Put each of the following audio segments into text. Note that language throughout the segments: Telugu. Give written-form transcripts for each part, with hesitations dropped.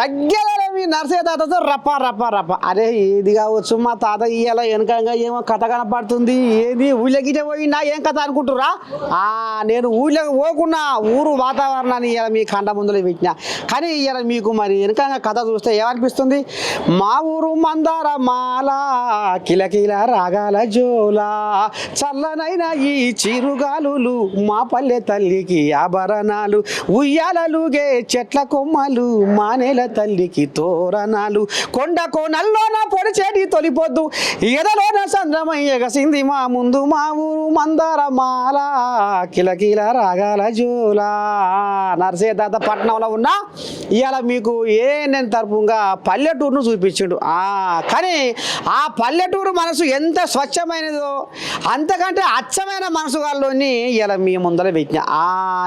తగ్గేలా మీ నర్సయ్య తాతతో రప్ప రప్ప రప్ప. అరే ఏది కావచ్చు మా తాత ఇయ్యాల వెనకంగా ఏమో కథ కనపడుతుంది. ఏది ఊళ్ళకి పోయినా ఏం కథ అనుకుంటురా? నేను ఊళ్ళకి పోకున్నా ఊరు వాతావరణాన్ని ఇవాళ మీ కండ ముందులో పెట్టినా. కానీ ఇవాళ మీకు మరి వెనకంగా కథ చూస్తే ఏమనిపిస్తుంది? మా ఊరు మందార మాల కిలకిల రాగాల జోలా చల్లనైన ఈ చిరుగాలులు మా పల్లె తల్లికి ఆభరణాలు ఉయ్యాలలుగే చెట్ల కొమ్మలు మానేల తల్లికి తోరణాలు కొండ కోనల్లోన పొడిచేటి తొలిపోద్దు ఎదలోన చంద్రమయ్య ఎగసింది మా ముందు మా ఊరు మందార మాల కిలకిల రాగాల జోలా. నర్సయ్య తాత పట్టణంలో ఉన్నా ఇవాళ మీకు నేను తరపుగా పల్లెటూరును చూపించిండు. కానీ ఆ పల్లెటూరు మనసు ఎంత స్వచ్ఛమైనదో అంతకంటే అచ్చమైన మనసు వాళ్ళని ఇలా మీ ముందర పెట్టిన.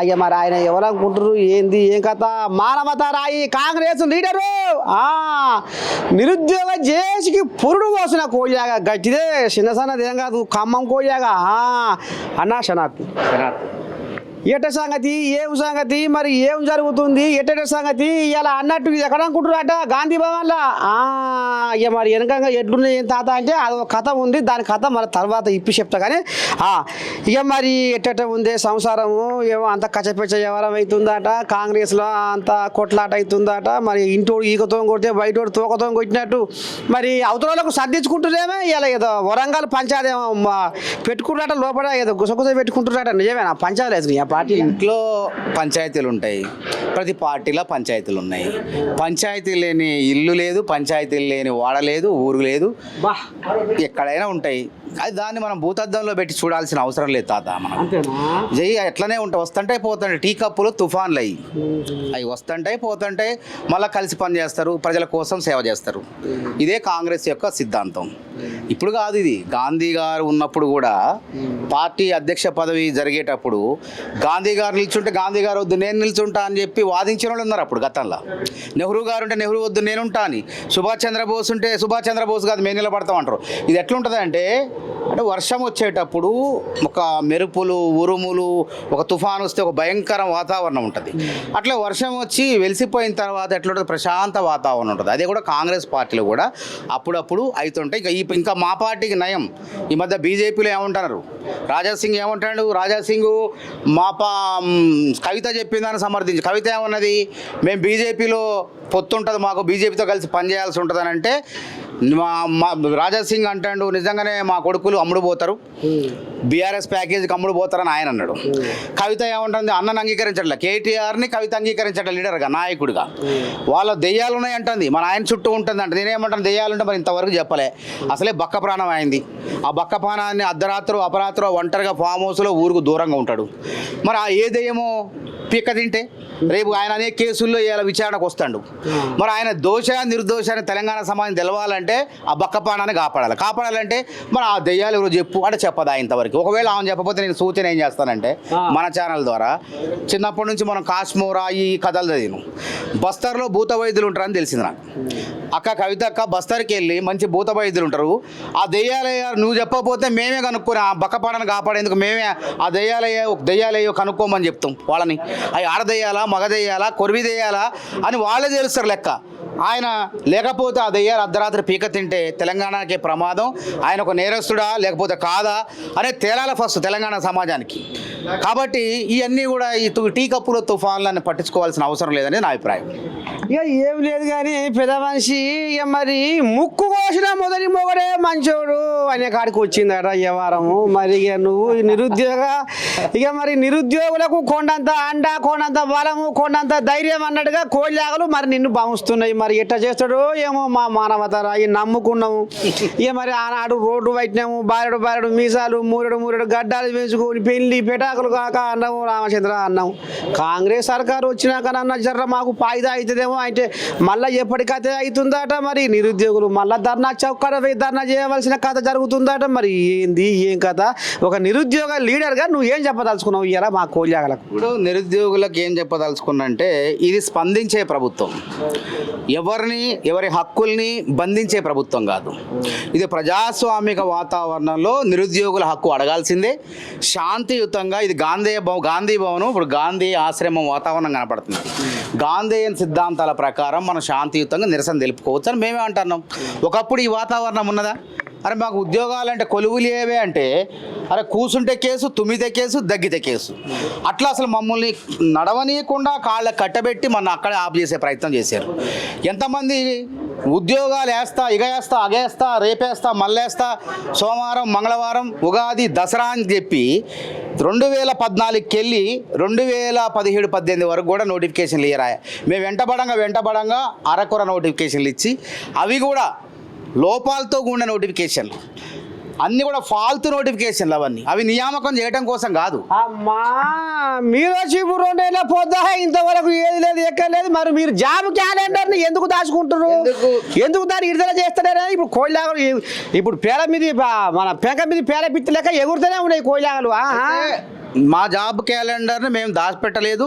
ఇక మరి ఆయన ఎవరనుకుంటారు? ఏంది ఏం కథ? మానవత రాయి కాంగ్రెస్ లీడరు నిరుద్యోగ జేసికి పురుడు పోసిన కోయాగా గట్టిదే చిన్న సన్నది ఏం కాదు ఖమ్మం కోయాగా అన్నా శనాథ్ ఎట సంగతి ఏం సంగతి మరి ఏం జరుగుతుంది ఎట సంగతి ఇలా అన్నట్టు ఎక్కడ అనుకుంటున్నారట గాంధీ భవన్లో. ఇక మరి వెనకంగా ఎట్లున్నాయి తాత అంటే అది ఒక కథ ఉంది. దాని కథ మరి తర్వాత ఇప్పి చెప్తా. కానీ ఇక మరి ఎట్ట ఉంది సంసారము ఏమో అంత కచ్చపెచ్చ వ్యవహారం అవుతుందట. కాంగ్రెస్లో అంత కొట్లాట అవుతుందట. మరి ఇంటోడు ఈకతో కొడితే బయటోడు తోకతో కొట్టినట్టు మరి అవతలకు సర్దించుకుంటున్నామే. ఇలా ఏదో వరంగల్ పంచాయతీ పెట్టుకుంటాట లోపల ఏదో గుసగుస పెట్టుకుంటున్నాట. నిజమేనా? పంచాయతీ లేదు పార్టీ ఇంట్లో పంచాయతీలు ఉంటాయి, ప్రతి పార్టీలో పంచాయతీలు ఉన్నాయి. పంచాయతీ లేని ఇల్లు లేదు, పంచాయతీలు లేని వాడ లేదు, ఊరు లేదు, ఎక్కడైనా ఉంటాయి. అది దాన్ని మనం భూతద్దంలో పెట్టి చూడాల్సిన అవసరం లేదు తాత. మనం జై ఎట్లనే ఉంటాయి, వస్తుంటాయి పోతుంటాయి. టీ కప్పులు తుఫాన్లు అవి వస్తుంటాయి పోతుంటాయి. మళ్ళీ కలిసి పని చేస్తారు, ప్రజల కోసం సేవ చేస్తారు. ఇదే కాంగ్రెస్ యొక్క సిద్ధాంతం. ఇప్పుడు కాదు, ఇది గాంధీ గారు ఉన్నప్పుడు కూడా పార్టీ అధ్యక్ష పదవి జరిగేటప్పుడు గాంధీ గారు నిల్చుంటే గాంధీ గారు వద్దు నేను నిల్చుంటా అని చెప్పి వాదించిన వాళ్ళు ఉన్నారు అప్పుడు గతంలో. నెహ్రూ గారు ఉంటే నెహ్రూ వద్దు నేనుంటా అని, సుభాష్ చంద్రబోస్ ఉంటే సుభాష్ చంద్రబోస్ కాదు మేము నిలబడతాం అంటారు. ఇది ఎట్లుంటుంది అంటే వర్షం వచ్చేటప్పుడు ఒక మెరుపులు ఉరుములు ఒక తుఫాను వస్తే ఒక భయంకర వాతావరణం ఉంటుంది. అట్లా వర్షం వచ్చి వెలిసిపోయిన తర్వాత ఎట్లుంటుంది? ప్రశాంత వాతావరణం ఉంటుంది. అదే కూడా కాంగ్రెస్ పార్టీలో కూడా అప్పుడప్పుడు అవుతుంటాయి. ఇంకా మా పార్టీకి నయం. ఈ మధ్య బీజేపీలో ఏమంటున్నారు? రాజాసింగ్ ఏమంటాడు? రాజాసింగ్ కవిత చెప్పిందని సమర్థించి, కవిత ఏమన్నది? మేము బీజేపీలో పొత్తుంటుంది, మాకు బీజేపీతో కలిసి పనిచేయాల్సి ఉంటుంది అని అంటే మా రాజాసింగ్ అంటాడు నిజంగానే మా కొడుకులు అమ్ముడు పోతారు, బీఆర్ఎస్ ప్యాకేజీకి అమ్ముడు పోతారని ఆయన అన్నాడు. కవిత ఏమంటుంది? అన్నను అంగీకరించట్లే, కేటీఆర్ని కవిత అంగీకరించట్లే లీడర్గా నాయకుడిగా. వాళ్ళ దెయ్యాలు ఉన్నాయి అంటుంది, మన ఆయన చుట్టూ ఉంటుంది అంటే. నేనేమంటాను? దెయ్యాలుంటే మరి ఇంతవరకు చెప్పలే. అసలే బక్క ప్రాణం అయింది. ఆ బక్క ప్రాణాన్ని అర్ధరాత్రో అపరాత్రో ఒంటరిగా ఫామ్ హౌస్లో ఊరుకు దూరంగా ఉంటాడు. మరి ఆ ఏ దెయ్యమో పీక్క తింటే రేపు ఆయన అనే కేసుల్లో ఇలా విచారణకు వస్తాడు. మరి ఆయన దోష నిర్దోషాన్ని తెలంగాణ సమాజం తెలవాలంటే ఆ బక్క ప్రాణాన్ని కాపాడాలంటే మరి ఆ దెయ్యాలు ఎవరు చెప్పు అంటే చెప్పదా ఇంతవరకు. ఒకవేళ ఆమె చెప్పకపోతే నేను సూచన ఏం చేస్తానంటే మన ఛానల్ ద్వారా చిన్నప్పటి నుంచి మనం కాశ్మోరా ఈ కథలు చదివాను. బస్తర్లో భూత వైద్యులు ఉంటారని తెలిసింది నాకు. అక్క కవిత అక్క బస్తర్కి వెళ్ళి మంచి భూత వైద్యులు ఉంటారు. ఆ దెయ్యాలయ్యా నువ్వు చెప్పకపోతే మేమే కనుక్కొని ఆ బక్కపాడని కాపాడేందుకు మేమే ఆ దెయ్యాలయ్యో కనుక్కోమని చెప్తాం వాళ్ళని. అవి ఆడదెయ్యాలా మగ దెయ్యాలా కొరివి దెయ్యాలా అని వాళ్ళే తెలుస్తారు లెక్క. ఆయన లేకపోతే ఆ దెయ్యాలు అర్ధరాత్రి పీక తింటే తెలంగాణకే ప్రమాదం. ఆయన ఒక నేరస్తుడా లేకపోతే కాదా అనేది తేలాల ఫస్ట్ తెలంగాణ సమాజానికి. కాబట్టి ఇవన్నీ కూడా ఈ టీ కప్పులో తుఫాన్లను పట్టించుకోవాల్సిన అవసరం లేదని నా అభిప్రాయం. ఇక ఏం లేదు కానీ పెద్ద మనిషి ఇక మరి ముక్కు కోసిన మొదటి మొగడే మంచోడు అనే కాడికి వచ్చిందట వ్యవహారము. మరి ఇక నువ్వు ఇక మరి నిరుద్యోగులకు కొండంత అండ కొండంత బలము కొండంత ధైర్యం అన్నట్టుగా కోళ్ళాగలు మరి నిన్ను భావిస్తున్నాయి. మరి ఎట్లా చేస్తాడో ఏమో మా మానవత రాయి నమ్ముకున్నాము. ఇక మరి ఆనాడు రోడ్డు పట్టినాము, బారెడు మీసాలు మూరెడు గడ్డాలు పెంచుకొని పెళ్లి పెటాకులు కాక అన్నాము రామచంద్ర అన్నాము. కాంగ్రెస్ సర్కారు వచ్చినాక నన్న జర్ర మాకు ఫాయిదా అవుతుందేమో అంటే మళ్ళీ ఎప్పటికైతే అవుతుందట. మరి నిరుద్యోగులు మళ్ళీ ధర్నా చౌకడ ధర్నా చేయవలసిన కథ జరుగుతుందట. మరి ఏంది ఏం కథ? ఒక నిరుద్యోగ లీడర్గా నువ్వు ఏం చెప్పదలుచుకున్నావు ఇలా మా కోళ్ళాగలకు? ఇప్పుడు నిరుద్యోగులకు ఏం చెప్పదలుచుకున్నా అంటే ఇది స్పందించే ప్రభుత్వం, ఎవరి హక్కుల్ని బంధించే ప్రభుత్వం కాదు. ఇది ప్రజాస్వామిక వాతావరణంలో నిరుద్యోగుల హక్కు అడగాల్సిందే శాంతియుతంగా. ఇది గాంధీ భవనం, ఇప్పుడు గాంధీ ఆశ్రమం వాతావరణం కనపడుతుంది. గాంధేయన్ సిద్ధాంతాల ప్రకారం మనం శాంతియుతంగా నిరసన తెలుపుకోవచ్చు అని మేమే అంటున్నాం. ఒకప్పుడు ఈ వాతావరణం ఉన్నదా? అరే మాకు ఉద్యోగాలు అంటే కొలువులు ఏవే అంటే అరే కూసుంటే కేసు, తుమ్మితే కేసు, దగ్గితే కేసు, అట్లా అసలు మమ్మల్ని నడవనీయకుండా కాళ్ళ కట్టబెట్టి మన అక్కడే ఆఫ్ చేసే ప్రయత్నం చేశారు. ఎంతమంది ఉద్యోగాలు వేస్తా, ఇగేస్తా, అగేస్తా, రేపేస్తా, మళ్ళేస్తా, సోమవారం, మంగళవారం, ఉగాది, దసరా అని చెప్పి 2014కి వెళ్ళి 2017-18 వరకు కూడా నోటిఫికేషన్లు ఇయ్యరాయ. మేము వెంటబడంగా అరకొర నోటిఫికేషన్లు ఇచ్చి అవి కూడా లోపాలతో కూడిన నోటిఫికేషన్లు, అన్నీ కూడా ఫాల్తు నోటిఫికేషన్లు. అవి నియామకం చేయడం కోసం కాదు. అమ్మా మీరు వచ్చి ఇప్పుడు 2 ఏళ్ళ పొద్దా ఇంతవరకు ఏది లేదు, ఎక్కడ లేదు. మరి మీరు జాబ్ క్యాలెండర్ని ఎందుకు దాచుకుంటారు? ఎందుకు దాన్ని విడుదల చేస్తారే? ఇప్పుడు కోయిలాగలు ఇప్పుడు పేడ మీద మన పెంక మీద పేడ పిత్తి లెక్క ఎగురుతూనే ఉన్నాయి కోయిలాగలు. మా జాబ్ క్యాలెండర్ని మేము దాచిపెట్టలేదు,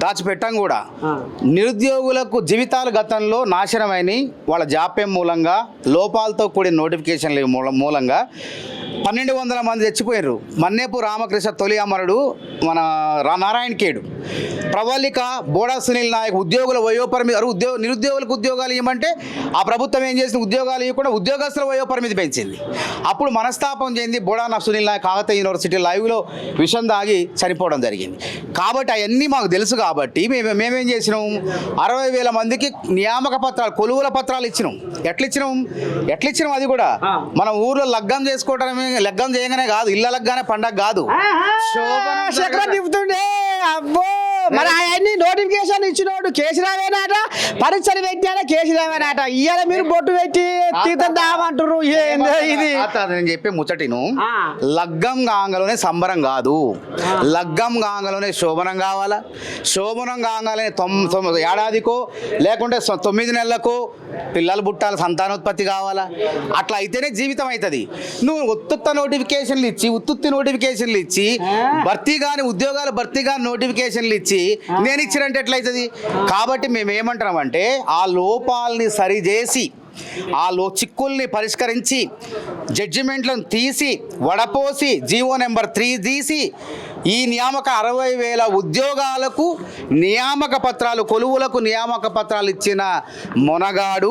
దాచిపెట్టాం కూడా. నిరుద్యోగులకు జీవితాలు గతంలో నాశనమైనవి వాళ్ళ జాప్యం మూలంగా, లోపాలతో కూడిన నోటిఫికేషన్ల మూలంగా 1200 మంది చచ్చిపోయారు. మన్నేపు రామకృష్ణ తొలి అమరుడు, మన నారాయణ ఖేడు, ప్రవళిక, బోడా సునీల్ నాయక్ ఉద్యోగుల వయోపరిమితి నిరుద్యోగులకు ఉద్యోగాలు ఇవ్వమంటే ఆ ప్రభుత్వం ఏం చేసింది? ఉద్యోగాలు ఇవ్వకుండా ఉద్యోగస్తుల వయోపరిమితి పెంచింది. అప్పుడు మనస్తాపం చెంది బోడా సునీల్ నాయక్ కాకతీయ యూనివర్సిటీ లైవ్లో విషం దాగి చనిపోవడం జరిగింది. కాబట్టి అవన్నీ మాకు తెలుసు. కాబట్టి మేమేం చేసినాం? 60,000 మందికి నియామక పత్రాలు, కొలువుల పత్రాలు ఇచ్చినాం. ఎట్లా ఇచ్చినాం? అది కూడా మన ఊర్లో లగ్గం చేసుకోవడమే, లగ్గం చేయగానే కాదు, ఇళ్ళ లగ్గానే పండగ కాదు. చెప్తుండే అబ్బో మరి అవన్నీ నోటిఫికేషన్ ఇచ్చినోడు కేసీరావేనాట, పరీక్షలు పెట్టాడా కేసీరావేనాట. ఇవాళ మీరు బొట్టు పెట్టి తీర్థం దామంటారు. ఏందో ఇది? నేను చెప్పే ముచ్చటిను, లగ్గం కాగానే సంబరం కాదు, లగ్గం కాగానే శోభనం కావాలా. శోభనం కాగానే ఏడాదికో లేకుంటే 9 నెలలకు పిల్లలు పుట్టాలి, సంతానోత్పత్తి కావాలా. అట్లా అయితేనే జీవితం అవుతుంది. నువ్వు ఉత్తుత్త నోటిఫికేషన్లు ఇచ్చి, ఉత్తుత్తి నోటిఫికేషన్లు ఇచ్చి, భర్తీ కానీ ఉద్యోగాలు భర్తీ కానీ నోటిఫికేషన్లు ఇచ్చి నేను ఇచ్చినంటే ఎట్లయితుంది? కాబట్టి మేము ఏమంటున్నామంటే ఆ లోపాలని సరిచేసి, ఆ చిక్కుల్ని పరిష్కరించి, జడ్జిమెంట్లను తీసి వడపోసి, జీవో నెంబర్ 3 తీసి ఈ నియామక 60,000 ఉద్యోగాలకు నియామక పత్రాలు, కొలువులకు నియామక పత్రాలు ఇచ్చిన మొనగాడు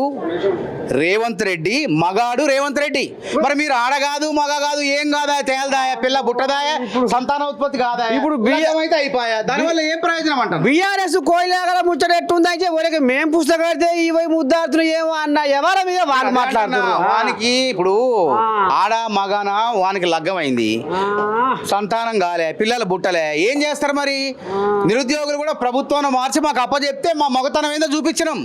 రేవంత్ రెడ్డి, మగాడు రేవంత్ రెడ్డి. మరి మీరు ఆడ కాదు, మగ కాదు, ఏం కాదా, తేలదాయా, పిల్ల బుట్టదాయా, సంతానోత్పత్తి కాదా? ఇప్పుడు బియ్యం అయితే అయిపోయా, దానివల్ల ఏం ప్రయోజనం అంటారు? బీఆర్ఎస్ కోయిలాగల ముచ్చట ఎట్టుందంటే ఒరికి మేము పుస్తకం కడితే ఇవి ముద్దాడుతున్నాం ఏమో అన్న ఎవరి మీద వాళ్ళు మాట్లాడుతున్నారు. వానికి ఇప్పుడు ఆడ మగన వానికి లగ్గమైంది, సంతానం కాలే, పిల్లలు బుట్టలే, ఏం చేస్తారు మరి? నిరుద్యోగులు కూడా ప్రభుత్వాన్ని మార్చి మాకు అప్పచెప్తే మా మగతనం ఏందో చూపించినాం.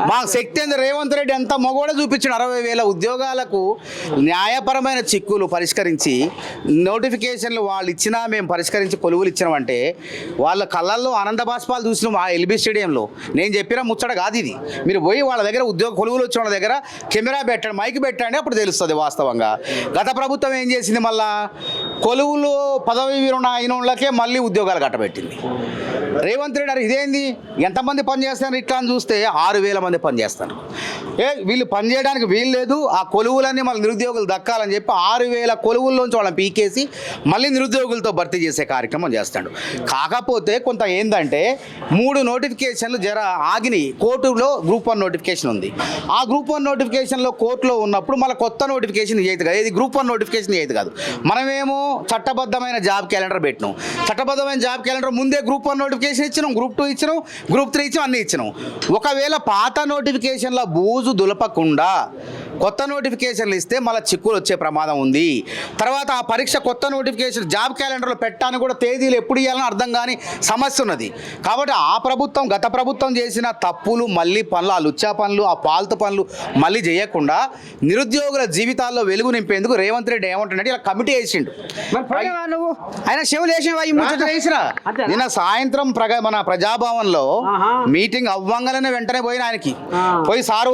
మా శక్తి ఏందో రేవంత్ రెడ్డి ఎంత మగోడ చూపించిన 60,000 ఉద్యోగాలకు న్యాయపరమైన చిక్కులు పరిష్కరించి, నోటిఫికేషన్లు వాళ్ళు ఇచ్చినా మేము పరిష్కరించి కొలువులు ఇచ్చినామంటే వాళ్ళ కళ్ళల్లో ఆనంద బాష్పాలు చూసినాం. ఆ ఎల్బీ స్టేడియంలో నేను చెప్పిన ముచ్చట కాదు ఇది. మీరు పోయి వాళ్ళ దగ్గర కొలువులు వచ్చిన వాళ్ళ దగ్గర కెమెరా పెట్టండి, మైక్ పెట్టండి, అప్పుడు తెలుస్తుంది వాస్తవంగా. గత ప్రభుత్వం ఏం చేసింది? మళ్ళా కొలువులు పదవి విరమణ అయిన వాళ్ళకే మళ్ళీ ఉద్యోగాలు కట్టబెట్టింది. రేవంత్ రెడ్డి ఇదేంది, ఎంతమంది పని చేస్తారు ఇట్లా అని చూస్తే 6,000 మంది పని చేస్తారు. వీళ్ళు పని చేయడానికి వీలు లేదు, ఆ కొలువులన్నీ మళ్ళీ నిరుద్యోగులు దక్కాలని చెప్పి 6,000 కొలువుల్లోంచి వాళ్ళని పీకేసి మళ్ళీ నిరుద్యోగులతో భర్తీ చేసే కార్యక్రమం చేస్తాడు. కాకపోతే కొంత ఏంటంటే 3 నోటిఫికేషన్లు ఆగినాయి. కోర్టులో గ్రూప్ 1 నోటిఫికేషన్ ఉంది. ఆ గ్రూప్ 1 నోటిఫికేషన్లో కోర్టులో ఉన్నప్పుడు మళ్ళీ కొత్త నోటిఫికేషన్ చేయదు కదా, ఇది గ్రూప్ 1 నోటిఫికేషన్ చేయదు కాదు. మనమేమో చట్టబద్ధమైన జాబ్ క్యాలెండర్ పెట్టినాం. చట్టబద్ధమైన జాబ్ క్యాలెండర్ ముందే గ్రూప్ 1 నోటిఫికేషన్ ఇచ్చినాం, గ్రూప్ 2 ఇచ్చినాం, గ్రూప్ 3 ఇచ్చినాం, అన్నీ ఇచ్చినాం. ఒకవేళ పాత నోటిఫికేషన్ల బూజు దులపకుండా కొత్త నోటిఫికేషన్లు ఇస్తే మళ్ళీ చిక్కులు వచ్చే ప్రమాదం ఉంది. తర్వాత ఆ పరీక్ష కొత్త నోటిఫికేషన్ జాబ్ క్యాలెండర్లో పెట్టడానికి కూడా తేదీలు ఎప్పుడు ఇవ్వాలని అర్థం కాని సమస్య ఉన్నది. కాబట్టి ఆ ప్రభుత్వం, గత ప్రభుత్వం చేసిన తప్పులు, మళ్ళీ పనులు, ఆ లుచ్చా పనులు, ఆ పాల్తు పనులు మళ్ళీ చేయకుండా నిరుద్యోగుల జీవితాల్లో వెలుగు నింపేందుకు రేవంత్ రెడ్డి ఏమంటున్నాడు, ఇలా కమిటీ వేసిండు. నువ్వు ఆయన చెవులు వేసిరా నిన్న సాయంత్రం మన ప్రజాభవన్లో మీటింగ్ అవ్వంగానే వెంటనే పోయిన ఆయనకి పోయి, సారు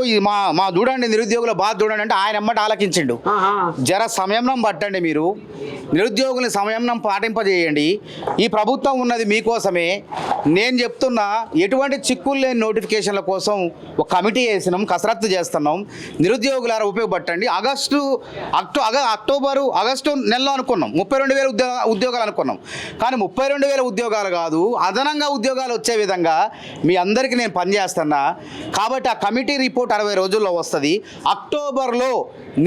మా చూడండి నిరుద్యోగుల బాధ చూడండి అంటే ఆయన ఎమ్మటి ఆలకించిండు. జర సంయమనం పట్టండి, మీరు నిరుద్యోగుల్ని సంయమనం పాటింపజేయండి. ఈ ప్రభుత్వం ఉన్నది మీకోసమే. నేను చెప్తున్నా, ఎటువంటి చిక్కులు లేని నోటిఫికేషన్ల కోసం ఒక కమిటీ వేసినాం, కసరత్తు చేస్తున్నాం. నిరుద్యోగులారా ఉపయోగపట్టండి. ఆగస్టు నెలలో అనుకున్నాం 32,000 ఉద్యోగాలు అనుకున్నాం, కానీ 32,000 ఉద్యోగాలు కాదు, అదనంగా ఉద్యోగాలు వచ్చే విధంగా మీ అందరికీ నేను పనిచేస్తున్నా. కాబట్టి ఆ కమిటీ రిపోర్ట్ 60 రోజుల్లో వస్తుంది. అక్టోబర్లో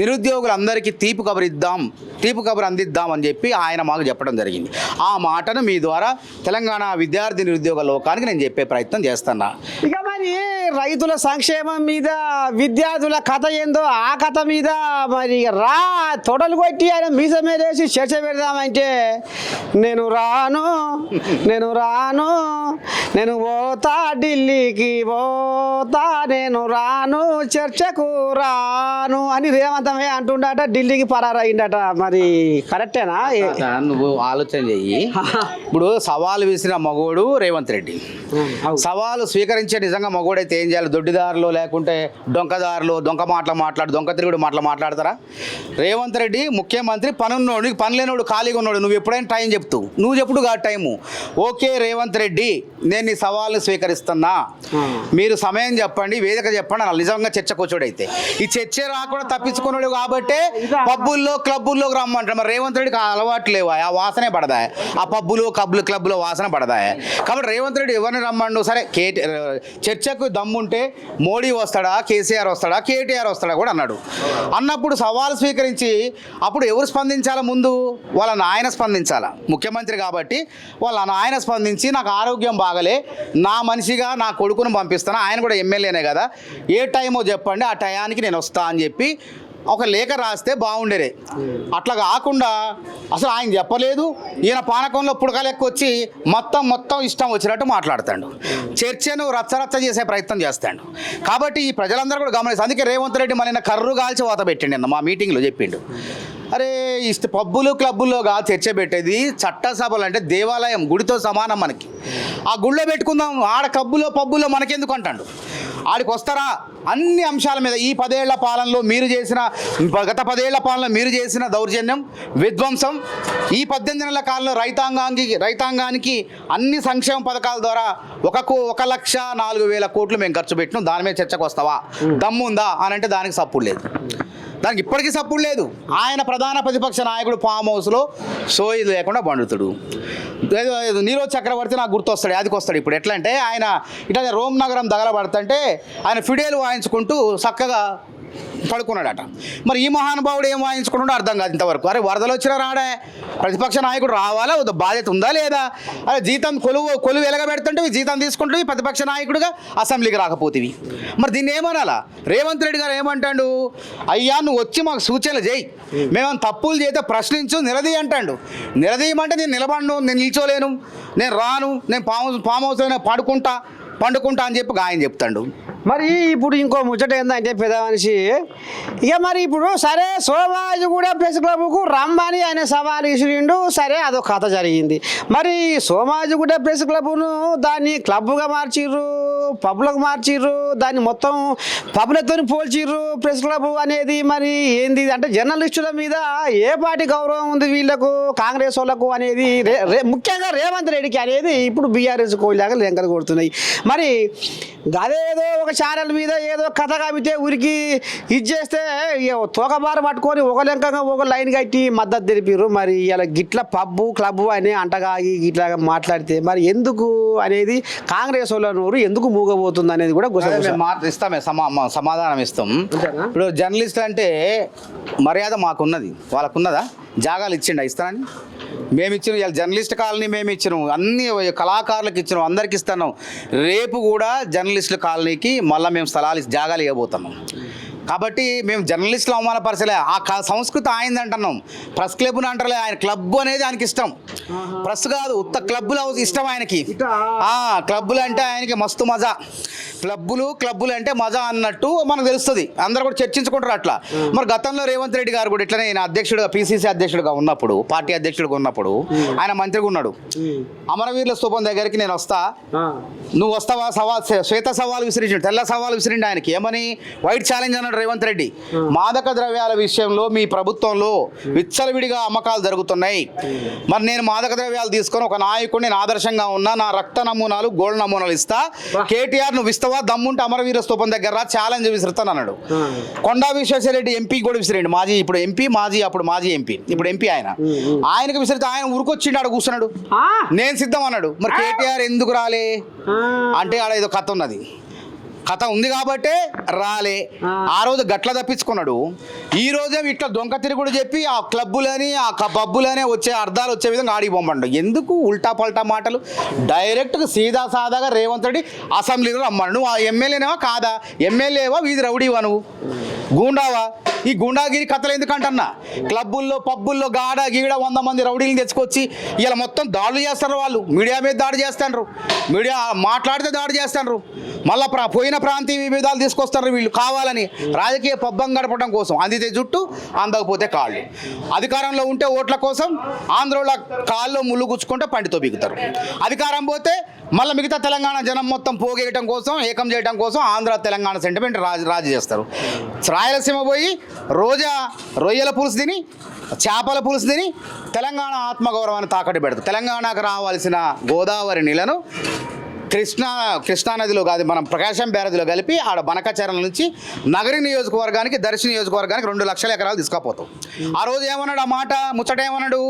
నిరుద్యోగులందరికీ తీపి కబురు అందిద్దాం అని చెప్పి ఆయన మాకు చెప్పడం జరిగింది. ఆ మాటను మీ ద్వారా తెలంగాణ విద్యార్థి నిరుద్యోగ లోకానికి నేను చెప్పే ప్రయత్నం చేస్తున్నా. ఇక మరి రైతుల సంక్షేమం మీద, విద్యార్థుల కథ ఏందో ఆ కథ మీద మరి తొడలు కొట్టి ఆయన మీసం వేసి చర్చ పెడదామంటే నేను రాను నేను పోతా ఢిల్లీకి పోతా, నేను రాను చర్చకు రాను అని రేవంతమే అంటుండట, ఢిల్లీకి పరారయ్యిందట. మరి కరెక్టేనా? నువ్వు ఆలోచన చెయ్యి. ఇప్పుడు సవాలు విసిరిన మగోడు రేవంత్ రెడ్డి. సవాలు స్వీకరించే నిజంగా మగోడైతే ఏం చేయాలి? దొడ్డిదారులు లేకుంటే డొంకదారులు దొంక తిరుగుడు మాట్లాడతారా? రేవంత్ రెడ్డి ముఖ్యమంత్రి, పనున్నోడు, నీకు పని లేనోడు, ఖాళీగా ఉన్నాడు. నువ్వు ఎప్పుడైనా టైం నువ్వు చెప్పుడు కాదు టైము. ఓకే రేవంత్ రెడ్డి, నేను ఈ సవాల్ని స్వీకరిస్తున్నా, మీరు సమయం చెప్పండి, వేదిక చెప్పండి. అలా నిజంగా చర్చ కూర్చోడైతే ఈ చర్చ రాకుండా తప్పించుకున్నాడు కాబట్టి పబ్బుల్లో క్లబ్బుల్లోకి రమ్మంటారు. మరి రేవంత్ రెడ్డికి ఆ అలవాటు లేవా? ఆ వాసనే పడదా? ఆ క్లబ్లో వాసన పడదా? కాబట్టి రేవంత్ రెడ్డి ఎవరిని రమ్మండు? సరే, చర్చకు దమ్ముంటే మోడీ వస్తాడా, కేసీఆర్ వస్తాడా, కేటీఆర్ వస్తాడా కూడా అన్నప్పుడు సవాల్ స్వీకరించి అప్పుడు ఎవరు స్పందించాలా? ముందు వాళ్ళ నాయన స్పందించాలా. ముఖ్యమంత్రి కాబట్టి వాళ్ళ నాయన స్పందించి, నాకు ఆరోగ్యం బాగలే, నా మనిషిగా నా కొడుకును పంపిస్తాను, ఆయన కూడా ఎమ్మెల్యేనే కదా, ఏ టైమో చెప్పండి, ఆ టయానికి నేను వస్తా అని చెప్పి ఒక లేఖ రాస్తే బాగుండేదే. అట్లా కాకుండా అసలు ఆయన చెప్పలేదు, ఈయన పానకంలో పుడకలెక్క వచ్చి మొత్తం ఇష్టం వచ్చినట్టు మాట్లాడతాడు, చర్చను రచ్చరచ్చ చేసే ప్రయత్నం చేస్తాడు. కాబట్టి ఈ ప్రజలందరూ కూడా గమనిస్తారు. అందుకే రేవంత్ రెడ్డి మన కర్రు కాల్చి వాత పెట్టిండు, మా మీటింగ్లో చెప్పిండు. అరే పబ్బులు క్లబ్బుల్లోగా చర్చ పెట్టేది, చట్టసభలు అంటే దేవాలయం, గుడితో సమానం మనకి. ఆ గుళ్ళో పెట్టుకుందాం, ఆడ పబ్బులో మనకెందుకు అంటాడు. ఆడికి వస్తారా అన్ని అంశాల మీద. ఈ 10 ఏళ్ల పాలనలో గత 10 ఏళ్ల పాలనలో మీరు చేసిన దౌర్జన్యం, విధ్వంసం, ఈ 18 నెలల కాలంలో రైతాంగానికి అన్ని సంక్షేమ పథకాల ద్వారా 1,04,000 కోట్లు మేము ఖర్చు పెట్టినాం, దాని మీద చర్చకు వస్తావా? దమ్ముందా అని అంటే దానికి సప్పుడు లేదు, దానికి ఇప్పటికీ సప్పుడు లేదు. ఆయన ప్రధాన ప్రతిపక్ష నాయకుడు ఫామ్ హౌస్లో సోయి లేకుండా పండుతాడు. నీరజ్ చక్రవర్తి నాకు గుర్తొస్తాడు, యాదికి వస్తాడు. ఇప్పుడు ఎట్లా అంటే ఆయన ఇట్లా రోమ్ నగరం దగలబడుతుంటే ఆయన ఫిడేలు వాయించుకుంటూ చక్కగా పడుకున్నాడట. మరి ఈ మహానుభావుడు ఏం వాయించుకుంటాడో అర్థం కాదు ఇంతవరకు. అరే వరదలు వచ్చినా రాడే, ప్రతిపక్ష నాయకుడు రావాలా, బాధ్యత ఉందా లేదా? అరే జీతం కొలువు ఎలగబెడుతుంటే జీతం తీసుకుంటే ప్రతిపక్ష నాయకుడిగా అసెంబ్లీకి రాకపోతేవి. మరి దీన్ని ఏమనాలా? రేవంత్ రెడ్డి గారు ఏమంటాడు? అయ్యా నువ్వు వచ్చి మాకు సూచనలు చేయి, మేము తప్పులు చేస్తే ప్రశ్నించు, నిలదీ అంటాడు. నిలదీయమంటే నేను నిలబడను, నేను నిల్చోలేను, నేను రాను, నేను ఫామ్ హౌస్లో పండుకుంటా అని చెప్పి ఆయన చెప్తాడు. మరి ఇప్పుడు ఇంకో ముచ్చట ఏంటంటే పెద్ద మనిషి, ఇక మరి ఇప్పుడు సరే సోమాజిగూడ ప్రెస్ క్లబ్కు రమ్మని ఆయన సవాల్ ఇసిరిండు, సరే అదొక కథ జరిగింది. మరి సోమాజిగూడ ప్రెస్ క్లబ్ను దాన్ని క్లబ్గా మార్చిర్రు, పబ్లకు మార్చిర్రు, దాన్ని మొత్తం పబ్లతో పోల్చిర్రు ప్రెస్ క్లబ్ అనేది. మరి ఏంది అంటే జర్నలిస్టుల మీద ఏ పార్టీ గౌరవం ఉంది వీళ్ళకు, కాంగ్రెస్ వాళ్ళకు అనేది ముఖ్యంగా రేవంత్ రెడ్డికి అనేది ఇప్పుడు బీఆర్ఎస్ కోయిలాగా లెంకలు కొడుతున్నాయి. మరి అదేదో ఒక ఛానల్ మీద ఏదో కథ కామితే ఊరికి ఇది చేస్తే తోకబారు పట్టుకొని ఒక లెంకగా ఒక లైన్ కట్టి మద్దతు తెలిపారు. మరి ఇలా గిట్ల పబ్బు క్లబ్ అని అంటగాగి ఇట్లా మాట్లాడితే మరి ఎందుకు అనేది కాంగ్రెస్ వాళ్ళ నోరు ఎందుకు మూగబోతుంది అనేది కూడా ఇస్తామే సమాధానం ఇస్తాం. ఇప్పుడు జర్నలిస్ట్ అంటే మర్యాద మాకున్నది, వాళ్ళకున్నదా? జాగాలు ఇచ్చిండా ఇస్తానని? మేము ఇచ్చినాం, ఇలా జర్నలిస్ట్ కాలనీ మేము ఇచ్చినాం, అన్ని కళాకారులకు ఇచ్చినాం, అందరికి ఇస్తున్నాం. రేపు కూడా జర్నలిస్టుల కాలనీకి మళ్ళీ మేము జాగాలు ఇవ్వబోతున్నాం. కాబట్టి మేము జర్నలిస్టులు అవమానపరచలే, ఆ సంస్కృతి ఆయనది అంటున్నాం. ప్రెస్ క్లబ్ని అంటారులే, ఆయన క్లబ్ అనేది ఆయనకి ఇష్టం, ప్రెస్ కాదు ఉత్త క్లబ్బులు ఇష్టం ఆయనకి. క్లబ్బులు అంటే ఆయనకి మస్తు మజా, క్లబ్బులు అంటే మజా అన్నట్టు మనకు తెలుస్తుంది, అందరూ కూడా చర్చించుకుంటారు అట్లా. మరి గతంలో రేవంత్ రెడ్డి గారు కూడా ఇట్లనే ఆయన అధ్యక్షుడుగా పిసిసి అధ్యక్షుడిగా ఉన్నప్పుడు, పార్టీ అధ్యక్షుడిగా ఉన్నప్పుడు ఆయన మంత్రిగా ఉన్నాడు. అమరవీరుల స్తూపం దగ్గరికి నేను వస్తా, నువ్వు వస్తావా శ్వేత సవాల్ విసిరించాడు, తెల్ల సవాల్ విసిరిండి ఆయనకి. ఏమని? వైట్ ఛాలెంజ్ అన్నాడు రేవంత్ రెడ్డి. మాదక ద్రవ్యాల విషయంలో మీ ప్రభుత్వంలో విచ్చలవిడిగా అమ్మకాలు జరుగుతున్నాయి. మరి నేను మాదక ద్రవ్యాలు తీసుకొని ఒక నాయకుడిని నేను ఆదర్శంగా ఉన్నా, నా రక్త నమూనాలు గోల్డ్ నమూనాలు ఇస్తా, కేటీఆర్ నువ్వు ఇస్తావా, దమ్ముంటే అమరవీర స్తూపం దగ్గర ఛాలెంజ్ విసురుతాను అన్నాడు. కొండా విశ్వేశ్వరరెడ్డి ఎంపీ కూడా విసిరండి, మాజీ ఇప్పుడు ఎంపీ, అప్పుడు మాజీ ఎంపీ, ఇప్పుడు ఎంపీ ఆయనకు విసిరితే ఆయన ఊరుకొచ్చిండు, ఆడ కూర్చున్నాడు, నేను సిద్ధం అన్నాడు. మరి కేటీఆర్ ఎందుకు రాలే అంటే ఆడ ఏదో కథ ఉన్నది, కథ ఉంది కాబట్టే రాలే. ఆ రోజు గట్ల తప్పించుకున్నాడు. ఈ రోజే ఇట్లా దొంగ తిరుగుడు చెప్పి ఆ క్లబ్బులని ఆ పబ్బులనే వచ్చే అర్థాలు వచ్చే విధంగా ఆడికి పొమ్మండు. ఎందుకు ఉల్టా పల్టా మాటలు? డైరెక్ట్గా సీదా సాదాగా రేవంత్ రెడ్డి అసెంబ్లీలో రమ్మను. నువ్వు ఆ ఎమ్మెల్యేనేవా కాదా? ఎమ్మెల్యేవా వీధి రౌడీవా నువ్వు? గూండావా? ఈ గుండాగిరి కథలు ఎందుకంటన్నా? క్లబ్బుల్లో పబ్బుల్లో గాడ గీడ 100 మంది రౌడీలను తెచ్చుకొచ్చి ఇలా మొత్తం దాడులు చేస్తారు. వాళ్ళు మీడియా మీద దాడి చేస్తారు, మీడియా మాట్లాడితే దాడి చేస్తారు, మళ్ళీ పోయిన ప్రాంతీయ విభేదాలు తీసుకొస్తారు వీళ్ళు కావాలని, రాజకీయ పబ్బం గడపడం కోసం. అందితే జుట్టు, అందకపోతే కాళ్ళు. అధికారంలో ఉంటే ఓట్ల కోసం, ఆంధ్రోళ్ళ కాళ్ళు ముళ్ళు గుచ్చుకుంటే పండితో బిగుతారు. అధికారం పోతే మళ్ళీ మిగతా తెలంగాణ జనం మొత్తం పోగేయటం కోసం, ఏకం చేయడం కోసం ఆంధ్ర తెలంగాణ సెంటిమెంట్ రాజు చేస్తారు. రాయలసీమ పోయి రోజా రొయ్యల పులుసు తిని, చేపల పులుసు తిని తెలంగాణ ఆత్మగౌరవాన్ని తాకట్టు పెడతారు. తెలంగాణకు రావాల్సిన గోదావరి నీళ్లను కృష్ణానదిలో కాదు, మనం ప్రకాశం బ్యారేజ్లో కలిపి ఆడ బనకచర్ల నుంచి నగరి నియోజకవర్గానికి, దర్శి నియోజకవర్గానికి 2 లక్షల ఎకరాలు తీసుకుపోతాం. ఆ రోజు ఏమన్నాడు? ఆ మాట ముచ్చట ఏమన్నాడు?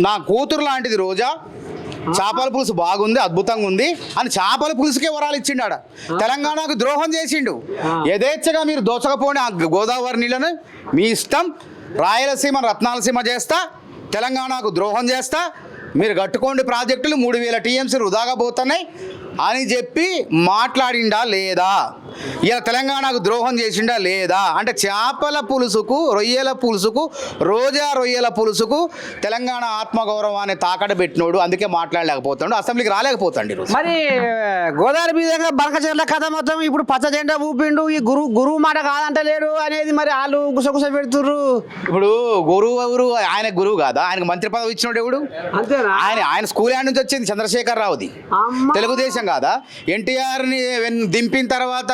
నా కూతురు లాంటిది రోజా, చేపల పులుసు బాగుంది, అద్భుతంగా ఉంది అని చేపల పులుసుకే వరాలు ఇచ్చిండు. ఆడ తెలంగాణకు ద్రోహం చేసిండు. యథేచ్ఛగా మీరు దోచకపోండి ఆ గోదావరి నీళ్ళను, మీ ఇష్టం. రాయలసీమ రత్నాలసీమ చేస్తా, తెలంగాణకు ద్రోహం చేస్తా, మీరు కట్టుకోండి ప్రాజెక్టులు, 3000 టీఎంసీలు వృధాగా పోతున్నాయి అని చెప్పి మాట్లాడిండా లేదా? ఇలా తెలంగాణకు ద్రోహం చేసిండా లేదా? అంటే చేపల పులుసుకు, రొయ్యల పులుసుకు, రోజా రొయ్యల పులుసుకు తెలంగాణ ఆత్మగౌరవాన్ని తాకట పెట్టినోడు, అందుకే మాట్లాడలేకపోతాడు, అసెంబ్లీకి రాలేకపోతాడు ఈరోజు. మరి గోదావరి మీద బనకచర్ల కథ మొత్తం ఇప్పుడు పచ్చ జెండా ఊపిండు. ఈ గురువు మాట కాదంటలేడు అనేది మరి వాళ్ళు గుసగుస పెడుతుర్రు. ఇప్పుడు గురువు ఎవరు? ఆయన గురువు కాదా? ఆయనకు మంత్రి పదవి ఇచ్చినోడు ఎవడు? అంతేనా? ఆయన స్కూల్ యాడ్ నుంచి వచ్చింది చంద్రశేఖర్ రావుది, తెలుగుదేశం కాదా? ఎన్టీఆర్ని దింపిన తర్వాత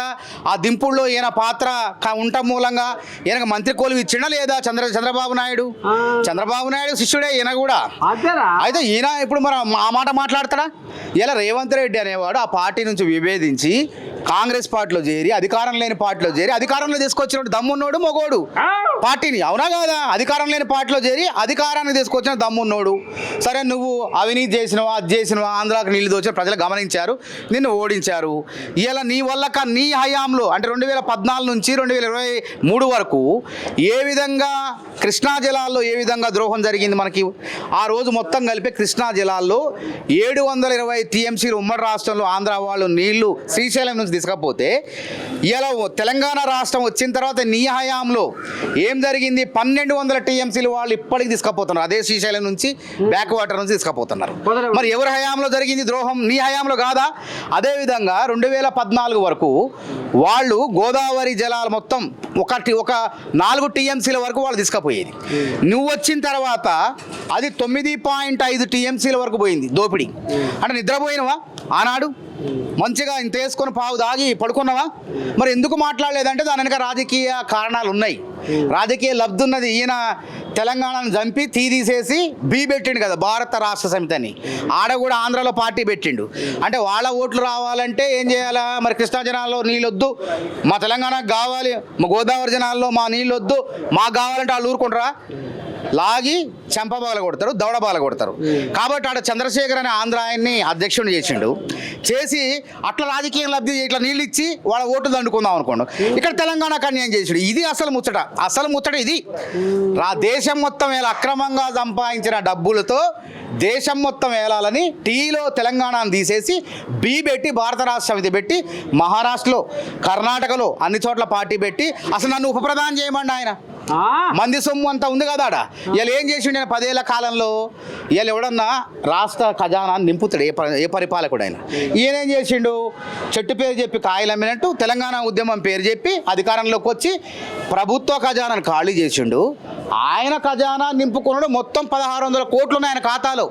ఆ దింపుల్లో ఈయన పాత్ర ఉండటం మూలంగా ఈయనకు మంత్రి కోలు ఇచ్చిండా లేదా? చంద్రబాబు నాయుడు శిష్యుడే ఈయన కూడా. అయితే ఈయన ఇప్పుడు మరి ఆ మాట మాట్లాడతాడా? ఇలా రేవంత్ రెడ్డి అనేవాడు ఆ పార్టీ నుంచి విభేదించి కాంగ్రెస్ పార్టీలో చేరి, అధికారం లేని పార్టీలో చేరి అధికారంలో తీసుకొచ్చినట్టు దమ్మున్నోడు మొగోడు పార్టీని, అవునా కాదా? అధికారం లేని పార్టీలో చేరి అధికారాన్ని తీసుకొచ్చిన దమ్మున్నోడు. సరే నువ్వు అవినీతి చేసినవా, అది చేసినవా, ఆంధ్రాకు నీళ్ళు దోచిన ప్రజలు గమనించారు, నిన్ను ఓడించారు. ఇలా నీ వల్ల నీ హయాంలో అంటే 2014 నుంచి 2023 వరకు ఏ విధంగా కృష్ణా జలాల్లో ఏ విధంగా ద్రోహం జరిగింది మనకి? ఆ రోజు మొత్తం కలిపి కృష్ణా జలాల్లో 720 టీఎంసీలు ఉమ్మడి రాష్ట్రంలో ఆంధ్ర వాళ్ళు నీళ్లు శ్రీశైలం నుంచి తీసుకపోతే, ఇలా తెలంగాణ రాష్ట్రం వచ్చిన తర్వాత నీ హయాంలో ఏం జరిగింది? 1200 టీఎంసీలు వాళ్ళు ఇప్పటికి తీసుకుపోతున్నారు, అదే శ్రీశైలం నుంచి బ్యాక్ వాటర్ నుంచి తీసుకుపోతున్నారు. మరి ఎవరి హయాంలో జరిగింది ద్రోహం? నీ హయాంలో కాదా? అదేవిధంగా 2014 వరకు వాళ్ళు గోదావరి జలాలు మొత్తం ఒక 4 టీఎంసీల వరకు వాళ్ళు తీసుకుపోయేది. నువ్వు వచ్చిన తర్వాత అది 9.5 టీఎంసీల వరకు పోయింది దోపిడీ. అంటే నిద్రపోయినవా ఆనాడు? మంచిగా ఇంత వేసుకొని పావు దాగి పడుకున్నావా? మరి ఎందుకు మాట్లాడలేదంటే దాని వెనక రాజకీయ కారణాలు ఉన్నాయి, రాజకీయ లబ్ధి ఉన్నది. ఈయన తెలంగాణను చంపి తీసేసి పెట్టిండు కదా భారత రాష్ట్ర సమితి అని, ఆడ కూడా ఆంధ్రాలో పార్టీ పెట్టిండు. అంటే వాళ్ళ ఓట్లు రావాలంటే ఏం చేయాలా? మరి కృష్ణా జనాల్లో నీళ్ళొద్దు, మా తెలంగాణకు కావాలి, మా గోదావరి జనాల్లో మా నీళ్ళొద్దు, మాకు కావాలంటే వాళ్ళు ఊరుకుంటారా? లాగి చెంపబాల కొడతారు, దవడబాల కొడతారు. కాబట్టి ఆడ చంద్రశేఖర్ అనే ఆంధ్ర ఆయన్ని అధ్యక్షుడిని చేసి అట్లా రాజకీయ లబ్ధి ఇట్లా నీళ్ళు ఇచ్చి వాళ్ళ ఓట్లు దండుకుందాం అనుకోండి. ఇక్కడ తెలంగాణకు అన్యాయం చేసాడు. ఇది అసలు ముచ్చట ఇది. దేశం మొత్తం వేళ అక్రమంగా సంపాదించిన డబ్బులతో దేశం మొత్తం వేలాలని టీలో తెలంగాణను తీసేసి పెట్టి భారత రాష్ట్ర సమితి పెట్టి మహారాష్ట్రలో, కర్ణాటకలో అన్ని చోట్ల పార్టీ పెట్టి అసలు నన్ను ఉప ప్రధానం చేయమండి ఆయన. మంది సొమ్ము అంతా ఉంది కదా ఆడ. ఇలా ఏం చేసిండు ఆయన 10 ఏళ్ల కాలంలో? ఇలా ఎవడన్నా రాష్ట్ర ఖజానాన్ని నింపుతాడు ఏ పరిపాలకుడు అయినా. ఈయనేం చేసిండు? చెట్టు పేరు చెప్పి కాయలు అమ్మినట్టు తెలంగాణ ఉద్యమం పేరు చెప్పి అధికారంలోకి వచ్చి ప్రభుత్వ ఖజానాను ఖాళీ చేసిండు. ఆయన ఖజానా నింపుకున్నాడు. మొత్తం 1600 కోట్లు ఉన్నాయి ఆయన ఖాతాలో.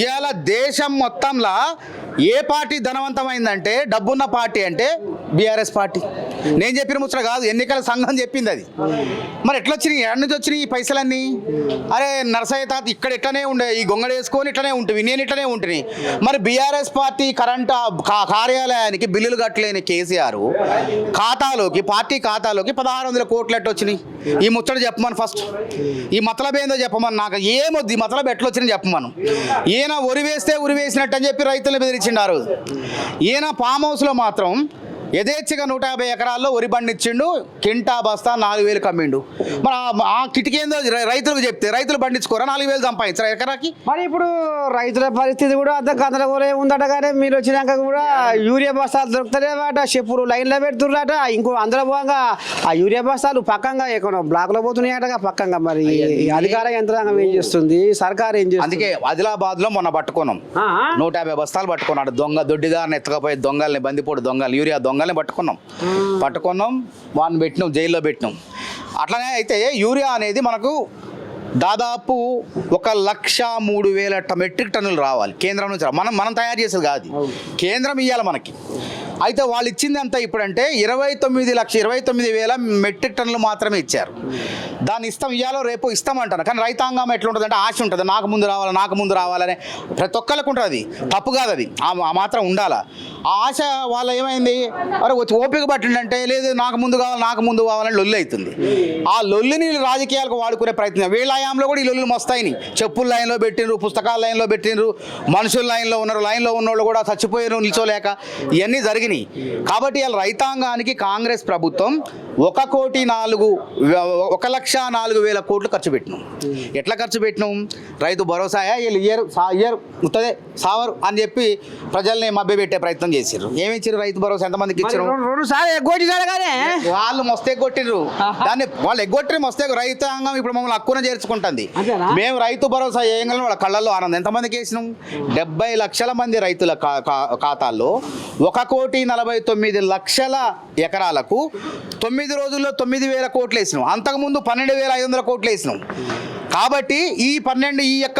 ఇవాళ దేశం మొత్తంలో ఏ పార్టీ ధనవంతమైందంటే, డబ్బున్న పార్టీ అంటే బీఆర్ఎస్ పార్టీ. నేను చెప్పిన ముచ్చట కాదు, ఎన్నికల సంఘం చెప్పింది అది. మరి ఎట్లా వచ్చినాయి, ఎక్కడి నుంచి వచ్చినాయి ఈ పైసలన్నీ? అరే నరసయ్య తాత ఇక్కడ ఇట్లనే ఉండే, ఈ గొంగడ వేసుకొని ఇట్లనే ఉంటుంది, నేను ఇట్లనే ఉంటుంది. మరి బీఆర్ఎస్ పార్టీ కరెంట్ కార్యాలయానికి బిల్లులు కట్టలేని కేసీఆర్ ఖాతాలోకి, పార్టీ ఖాతాలోకి 1600 కోట్లు ఎట్టు వచ్చినాయి? ఈ ముచ్చట చెప్పమని ఫస్ట్. ఈ మతలబ్ ఏందో చెప్పమని. నాకు ఏమొద్దు, ఈ మతలబ్ ఎట్లా వచ్చినాయి చెప్పమను. ఈయన ఉరి వేస్తే ఉరి వేసినట్టు అని చెప్పి రైతులు బెదిరించిండు ఆ రోజు. ఈయన ఫామ్ హౌస్లో మాత్రం యథేచ్ఛగా 150 ఎకరాల్లో వరి బండి ఇచ్చిండు, కింటా బస్తా 4000 కమ్మిండు. మరి ఆ కిటికీ ఏందో రైతులకు చెప్తే రైతులు పండించుకోరా, 4000 సంపాదించరా ఎకరాకి? మరి ఇప్పుడు రైతుల పరిస్థితి కూడా అంత గందరగోళం ఉందట. కానీ మీరు వచ్చినాక కూడా యూరియా బస్తాలు దొరుకుతలేవట, చెప్పులు లైన్లో పెడుతుర్రట. ఇంకో అందులో భాగంగా ఆ యూరియా బస్తాలు పక్కంగా ఎక్కడ బ్లాక్లో పోతున్నాయట పక్కంగా. మరి అధికార యంత్రాంగం ఏం చేస్తుంది, సర్కారు ఏం చేస్తుంది? అందుకే ఆదిలాబాద్లో మొన్న పట్టుకున్నాం, 150 బస్తాలు పట్టుకున్నాడు. ఎత్తుకపోయి దొంగల్ని, బందిపోటు దొంగలు, యూరియా దొంగల్ని పట్టుకున్నాం, వాడిని పెట్టినాం, జైల్లో పెట్టినాం. అట్లనే అయితే యూరియా అనేది మనకు దాదాపు 1,03,000 మెట్రిక్ టన్నులు రావాలి కేంద్రం నుంచి. మనం తయారు చేసేది కాదు, కేంద్రం ఇవ్వాలి మనకి. అయితే వాళ్ళు ఇచ్చింది ఎంత ఇప్పుడంటే 29,29,000 మెట్రిక్ టన్నులు మాత్రమే ఇచ్చారు. దాన్ని ఇవ్వాలో రేపు ఇస్తామంటారు. కానీ రైతాంగం ఎట్లుంటుంది అంటే ఆశ ఉంటుంది, నాకు ముందు రావాలని ప్రతి ఒక్కరికి ఉంటుంది. తప్పు కాదు అది, ఆ మాత్రం ఉండాలా. ఆ ఆశ వాళ్ళ ఏమైంది, అరే వచ్చి ఓపిక పట్టిండంటే లేదు నాకు ముందు కావాలని లొల్లి అవుతుంది. ఆ లొల్లిని రాజకీయాలకు వాడుకునే ప్రయత్నం. వీళ్ళ హయాంలో కూడా ఈ లొల్లులు మస్తాయిని. చెప్పుల లైన్లో పెట్టినరు, పుస్తకాల లైన్లో పెట్టినరు, మనుషుల లైన్లో ఉన్నారు, లైన్లో ఉన్నోళ్ళు కూడా చచ్చిపోయారు నిల్చోలేక. ఇవన్నీ జరిగినాయి. కాబట్టి వాళ్ళ రైతాంగానికి కాంగ్రెస్ ప్రభుత్వం 1,04,000 కోట్లు ఖర్చు పెట్టినాం. ఎట్లా ఖర్చు పెట్టినాం? రైతు భరోసాయా వీళ్ళు ఇయర్ ముత్తదే సావరు అని చెప్పి ప్రజల్ని మభ్యపెట్టే ప్రయత్నం చేసారు. ఏమి ఇచ్చారు? రైతు భరోసా ఎంతమందికి ఇచ్చారు? వాళ్ళు మస్తే కొట్టిర్రు దాన్ని, వాళ్ళు ఎగ్గొట్టి మస్తే. రైతాంగం ఇప్పుడు మమ్మల్ని హక్కున చేర్చుకుంటుంది. మేము రైతు భరోసా వేయగలం, వాళ్ళ కళ్ళల్లో ఆనందం. ఎంతమందికి వేసినాం? 70 లక్షల మంది రైతుల ఖాతాల్లో 1,49,00,000 ఎకరాలకు 9 రోజుల్లో 9,000 కోట్లు వేసినాం. అంతకుముందు 12,500 కోట్లు వేసినాం. కాబట్టి ఈ యొక్క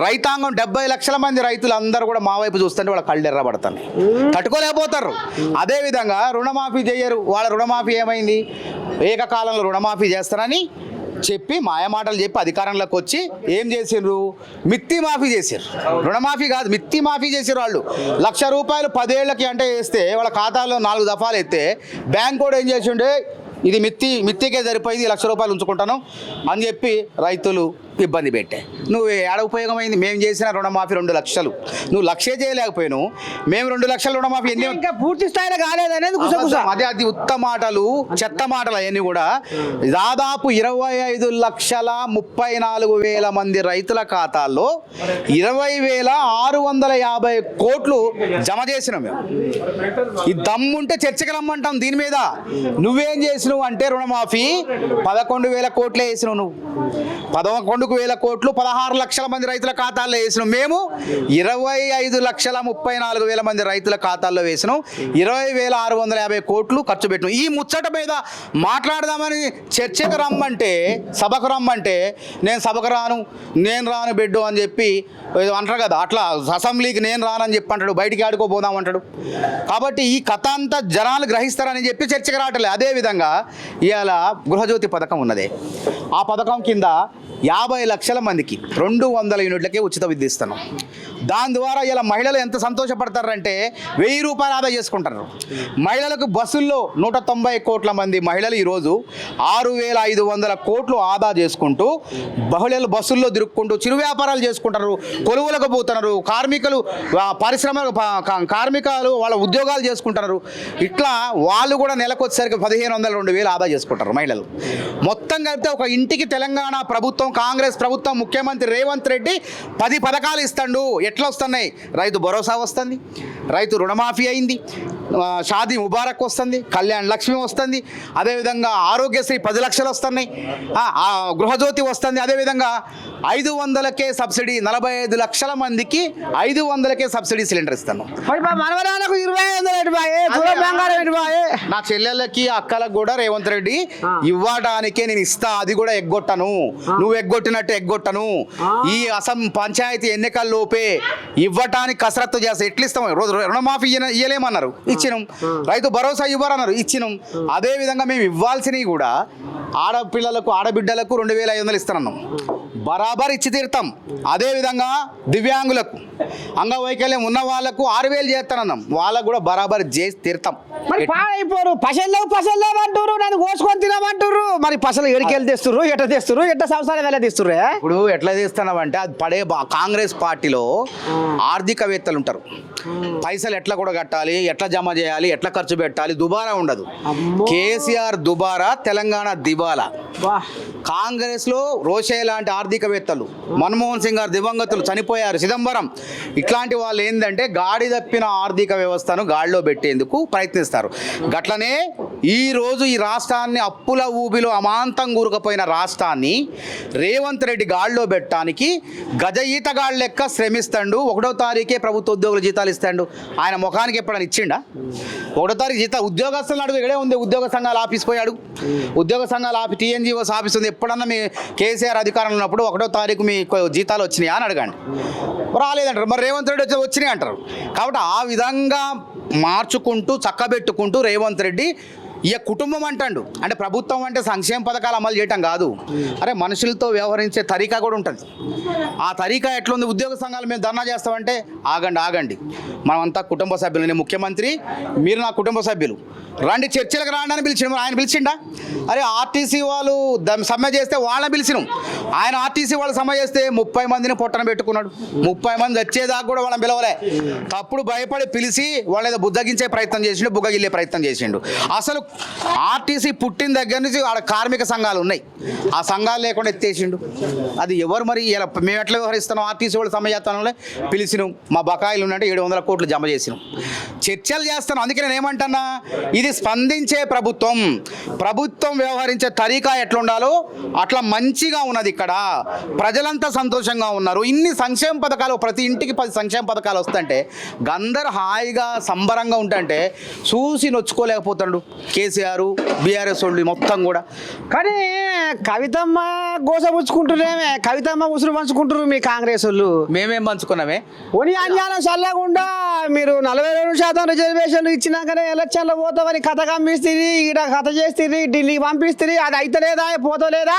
రైతాంగం 70 లక్షల మంది రైతులు అందరూ కూడా మా వైపు చూస్తుంటే వాళ్ళ కళ్ళు ఎర్రబడతాయి, తట్టుకోలేకపోతారు. అదేవిధంగా రుణమాఫీ చేయరు. వాళ్ళ రుణమాఫీ ఏమైంది? ఏకకాలంలో రుణమాఫీ చేస్తారని చెప్పి మాయమాటలు చెప్పి అధికారంలోకి వచ్చి ఏం చేసిండ్రు? మిత్తి మాఫీ చేశారు. రుణమాఫీ కాదు, మిత్తి మాఫీ చేసారు. వాళ్ళు ₹1,00,000 10 ఏళ్ళకి అంటే వేస్తే వాళ్ళ ఖాతాలో 4 దఫాలు ఎత్తే బ్యాంక్ కూడా ఏం చేసిండే, ఇది మిత్తికే సరిపోయింది, ₹1,00,000 ఉంచుకుంటాను అని చెప్పి రైతులు ఇబ్బంది పెట్టే. నువ్వు ఏడ ఉపయోగమైంది? మేము చేసిన రుణమాఫీ 2 లక్షలు, నువ్వు 1,00,000 చేయలేకపోయావు. మేము 2 లక్షల రుణమాఫీ ఎన్ని ఇంకా పూర్తి స్థాయిలో కాలేదనేది అది ఉత్త మాటలు, చెత్త మాటలు. అవన్నీ కూడా దాదాపు 25,34,000 మంది రైతుల ఖాతాల్లో 20,650 కోట్లు జమ చేసినాం మేము. ఈ దమ్ముంటే చర్చకి రమ్మంటాం దీని మీద. నువ్వేం చేసినావు అంటే రుణమాఫీ 11,000 కోట్లే వేసినావు. నువ్వు 11,000 కోట్లు 16 లక్షల మంది రైతుల ఖాతాల్లో వేసినాం. మేము 25,34,000 మంది రైతుల ఖాతాల్లో వేసినాం. 20,650 కోట్లు ఖర్చు పెట్టినాం. ఈ ముచ్చట మీద మాట్లాడదామని చర్చకు రమ్మంటే, సభకు రమ్మంటే నేను సభకు రాను, నేను రాను బిడ్డు అని చెప్పి అంటారు కదా. అట్లా అసెంబ్లీకి నేను రానని చెప్పి అంటాడు, బయటికి ఆడుకోపోదాం అంటాడు. కాబట్టి ఈ కథ అంతా జనాలు గ్రహిస్తారని చెప్పి చర్చకు రావట్లేదు. అదేవిధంగా ఇవాళ గృహజ్యోతి పథకం ఉన్నదే, ఆ పథకం కింద 50 లక్షల మందికి 200 యూనిట్లకే ఉచిత విద్యుత్ ఇస్తున్నాం. దాని ద్వారా ఇలా మహిళలు ఎంత సంతోషపడతారంటే ₹1,000 ఆదా చేసుకుంటారు. మహిళలకు బస్సుల్లో 190 కోట్ల మంది మహిళలు ఈరోజు 6,500 కోట్లు ఆదా చేసుకుంటూ మహిళలు బస్సుల్లో తిరుక్కుంటూ చిరు వ్యాపారాలు చేసుకుంటారు, కొలువులకు పోతున్నారు. కార్మికులు కార్మికులు వాళ్ళ ఉద్యోగాలు చేసుకుంటున్నారు. ఇట్లా వాళ్ళు కూడా నెలకు వచ్చేసరికి 1,500 2,000 ఆదా చేసుకుంటారు మహిళలు. మొత్తం కలిపితే ఒక ఇంటికి తెలంగాణ ప్రభుత్వం, కాంగ్రెస్ ప్రభుత్వం, ముఖ్యమంత్రి రేవంత్ రెడ్డి 10 పథకాలు ఇస్తాడు. ఎట్లా వస్తున్నాయి? రైతు భరోసా వస్తుంది, రైతు రుణమాఫీ అయింది, షాదీ ముబారక్ వస్తుంది, కళ్యాణ్ లక్ష్మి వస్తుంది, అదేవిధంగా ఆరోగ్యశ్రీ 10 లక్షలు వస్తున్నాయి, గృహజ్యోతి వస్తుంది. అదేవిధంగా 500కే సబ్సిడీ, 45 లక్షల మందికి 500కే సబ్సిడీ సిలిండర్ ఇస్తాను. నా చెల్లెళ్ళకి అక్కలకు కూడా రేవంత్ రెడ్డి ఇవ్వడానికే నేను ఇస్తా, అది కూడా ఎగ్గొట్టను, నువ్వు ఎగ్గొట్టినట్టు ఎగ్గొట్టను. ఈ పంచాయతీ ఎన్నికల్లోపే ఇవ్వటానికి కసరత్తు చేస్తా. ఎట్లా ఇస్తాం? రుణమాఫీ ఇయ్యలేమన్నారు, ఇచ్చినాం. రైతు భరోసా ఇవ్వరన్నారు, ఇచ్చినాం. అదే విధంగా మేము ఇవ్వాల్సినవి కూడా ఆడపిల్లలకు ఆడబిడ్డలకు 2500 ఇస్తున్నాం, బరాబర్ ఇచ్చి తీరుతాం. అదేవిధంగా దివ్యాంగులకు అంగవైకల్యం ఉన్న వాళ్ళకు 6000 చేస్తానన్నాం, వాళ్ళకు కూడా బరాబర్ చేసి తీరుతాం. మరి పాడైపోరు, పసలు అంటారు, నన్ను కోసుకొని తినమంటారు. మరి పసలు ఎడికెళ్ళి తెస్తుర్రు, ఎట్ట సంవత్సరాలు వెళ్ళ తెస్తుర్రే. ఇప్పుడు ఎట్లా చేస్తున్నామంటే అది పడే కాంగ్రెస్ పార్టీలో ఆర్థికవేత్తలు ఉంటారు, పైసలు ఎట్లా కూడా కట్టాలి, ఎట్లా జమ చేయాలి, ఎట్లా ఖర్చు పెట్టాలి, దుబారా ఉండదు. కేసీఆర్ దుబారా, తెలంగాణ దివాలా. కాంగ్రెస్ లో రోషే లాంటి ఆర్థికవేత్తలు, మన్మోహన్ సింగ్ గారు దివంగతులు చనిపోయారు, చిదంబరం, ఇట్లాంటి వాళ్ళు ఏంటంటే గాడి తప్పిన ఆర్థిక వ్యవస్థను గాడిలో పెట్టేందుకు ప్రయత్నిస్తారు. గట్లనే ఈ రోజు ఈ రాష్ట్రాన్ని అప్పుల ఊబిలో అమాంతం కూరుకుపోయిన రాష్ట్రాన్ని రేవంత్ రెడ్డి గాడిలో పెట్టడానికి గజ ఈతగాళ్ళ లెక్క శ్రమిస్తాడు. 1వ తారీఖే ప్రభుత్వ ఉద్యోగుల జీతాలు ఇస్తాడు. ఆయన ముఖానికి ఎప్పుడైనా ఇచ్చిండా? 1వ తారీఖు జీతాలు ఉద్యోగస్తులు అడుగు, ఇక్కడే ఉంది ఉద్యోగ సంఘాల ఆఫీస్ పోయాడు, ఉద్యోగ సంఘాల టీఎన్జీఓస్ ఆఫీస్ ఉంది. ఎప్పుడన్నా మీ కేసీఆర్ అధికారంలో ఉన్నప్పుడు 1వ తారీఖు మీ జీతాలు వచ్చినాయా అని అడగండి, రాలేదంటారు. మరి రేవంత్ రెడ్డి వచ్చినాయి అంటారు. కాబట్టి ఆ విధంగా మార్చుకుంటూ చక్కబెట్టుకుంటూ రేవంత్ రెడ్డి ఇక కుటుంబం అంటాడు. అంటే ప్రభుత్వం అంటే సంక్షేమ పథకాలు అమలు చేయటం కాదు, అరే మనుషులతో వ్యవహరించే తరీకా కూడా ఉంటుంది. ఆ తరీకా ఎట్లుంది? ఉద్యోగ సంఘాలు మేము ధర్నా చేస్తామంటే ఆగండి, మనమంతా కుటుంబ సభ్యులు, నేను ముఖ్యమంత్రి, మీరు నా కుటుంబ సభ్యులు, రండి చర్చలకు రాండి అని పిలిచిన. ఆయన పిలిచిండా? అరే ఆర్టీసీ వాళ్ళు సమ్మె చేస్తే వాళ్ళని పిలిచినాం. ఆయన ఆర్టీసీ వాళ్ళు సమ్మె చేస్తే 30 మందిని పొట్టన పెట్టుకున్నాడు. 30 మంది వచ్చేదాకా కూడా వాళ్ళని పిలవలే. తప్పుడు భయపడి పిలిచి వాళ్ళ ఏదో బుద్ధగించే ప్రయత్నం చేసిండు, బుగ్గగిల్లే ప్రయత్నం చేసిండు. అసలు ఆర్టీసీ పుట్టిన దగ్గర నుంచి ఆడ కార్మిక సంఘాలు ఉన్నాయి, ఆ సంఘాలు లేకుండా ఎత్తేసిండు. అది ఎవరు మరి ఇలా మేము ఎట్లా వ్యవహరిస్తున్నాం? ఆర్టీసీ వాళ్ళు సమ్మె చేస్తానులే పిలిచినాం, మా బకాయిలు ఉన్నట్టు 700 కోట్లు జమ చేసినాం, చర్చలు చేస్తాను. అందుకే నేను ఏమంటున్నా, ఇది స్పందించే ప్రభుత్వం, ప్రభుత్వం వ్యవహరించే తరీకా ఎట్లుండాలో అట్లా మంచిగా ఉన్నది. ఇక్కడ ప్రజలంతా సంతోషంగా ఉన్నారు. ఇన్ని సంక్షేమ పథకాలు, ప్రతి ఇంటికి 10 సంక్షేమ పథకాలు వస్తుంటే అందరు హాయిగా సంబరంగా ఉంటుంటే చూసి నొచ్చుకోలేకపోతాడు కేసీఆర్, బీఆర్ఎస్ వాళ్ళు మొత్తం కూడా. కానీ కవితమ్మ గోసపుచ్చుకుంటున్నామే, కవితమ్మ ఉసురు పంచుకుంటున్నారు మీ కాంగ్రెస్ వాళ్ళు. మేమేం పంచుకున్నామే? ఓని అన్యానం చల్లకుండా మీరు 42% రిజర్వేషన్లు ఇచ్చినాకనే ఎలక్షన్లో పోతామని కథ కమ్మిస్తుంది, ఇక్కడ కథ చేస్తుంది, ఢిల్లీకి పంపిస్తుంది. అది అయితలేదా, పోతలేదా?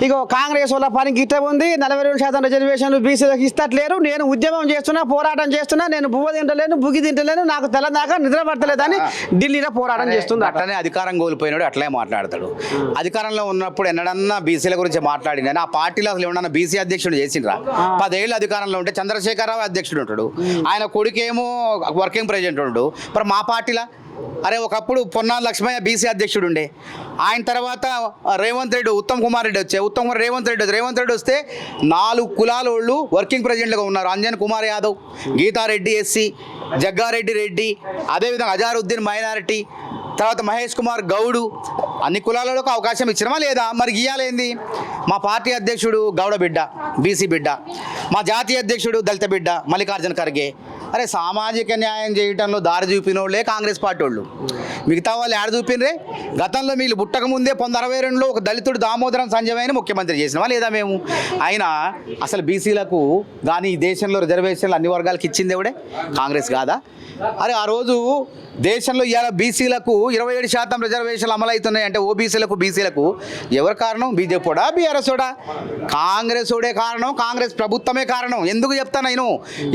ఇగో కాంగ్రెస్ వాళ్ళ పని గిట్ట ఉంది. 42% రిజర్వేషన్లు బీసీలకు ఇస్తట్లేరు. నేను ఉద్యమం చేస్తున్నా, పోరాటం చేస్తున్నా, నేను బువ్వ తింటలేను, బుగ్గి తింటలేను, నాకు తెల్లదాకా నిద్ర పడతలేదని ఢిల్లీలో పోరాటం చేస్తుంది. అట్లనే అధికారం కోల్పోయినాడు అట్లే మాట్లాడతాడు. అధికారంలో ఉన్నప్పుడు ఎన్నడన్నా బీసీల గురించి మాట్లాడిందని ఆ పార్టీలో అసలు ఏమన్నా బీసీ అధ్యక్షుడు చేసిండ్రా? 10 ఏళ్ళు అధికారంలో ఉంటే చంద్రశేఖరరావు అధ్యక్షుడు ఉంటాడు, ఆయన కొడుకేమో వర్కింగ్ ప్రెసిడెంట్ ఉంటాడు. మరి మా పార్టీలో అరే ఒకప్పుడు పొన్నాల లక్ష్మయ్య బీసీ అధ్యక్షుడు ఉండే, ఆయన తర్వాత రేవంత్ రెడ్డి, ఉత్తమ్ కుమార్ రెడ్డి వచ్చే, ఉత్తమ్ కుమార్ రేవంత్ రెడ్డి వస్తే 4 కులాల వాళ్ళు వర్కింగ్ ప్రెసిడెంట్లుగా ఉన్నారు. అంజన్ కుమార్ యాదవ్, గీతారెడ్డి ఎస్సీ, జగ్గారెడ్డి రెడ్డి, అదేవిధంగా అజారుద్దీన్ మైనారిటీ, తర్వాత మహేష్ కుమార్ గౌడు. అన్ని కులాలకు అవకాశం ఇచ్చినమా లేదా? మరి గీయాలేంది? మా పార్టీ అధ్యక్షుడు గౌడ బిడ్డ, బీసీ బిడ్డ, మా జాతీయ అధ్యక్షుడు దళిత బిడ్డ మల్లికార్జున ఖర్గే. అరే సామాజిక న్యాయం చేయటంలో దారి చూపినోళ్ళే కాంగ్రెస్ పార్టీ వాళ్ళు, మిగతా వాళ్ళు ఏడ చూపినరే? గతంలో వీళ్ళు పుట్టక ముందే 1962లో ఒక దళితుడు దామోదరం సంజయ్ ముఖ్యమంత్రి చేసినవా లేదా మేము? అయినా అసలు బీసీలకు కానీ ఈ దేశంలో రిజర్వేషన్లు అన్ని వర్గాలకు ఇచ్చింది ఎవడే? కాంగ్రెస్ కాదా? అరే ఆ రోజు దేశంలో ఇవాళ బీసీలకు 27% రిజర్వేషన్లు అమలవుతున్నాయి అంటే ఓబీసీలకు బీసీలకు ఎవరు కారణం? బీజేపీడా, బీఆర్ఎస్డా? కాంగ్రెస్ ఓడే కారణం, కాంగ్రెస్ ప్రభుత్వమే కారణం. ఎందుకు చెప్తాను నేను?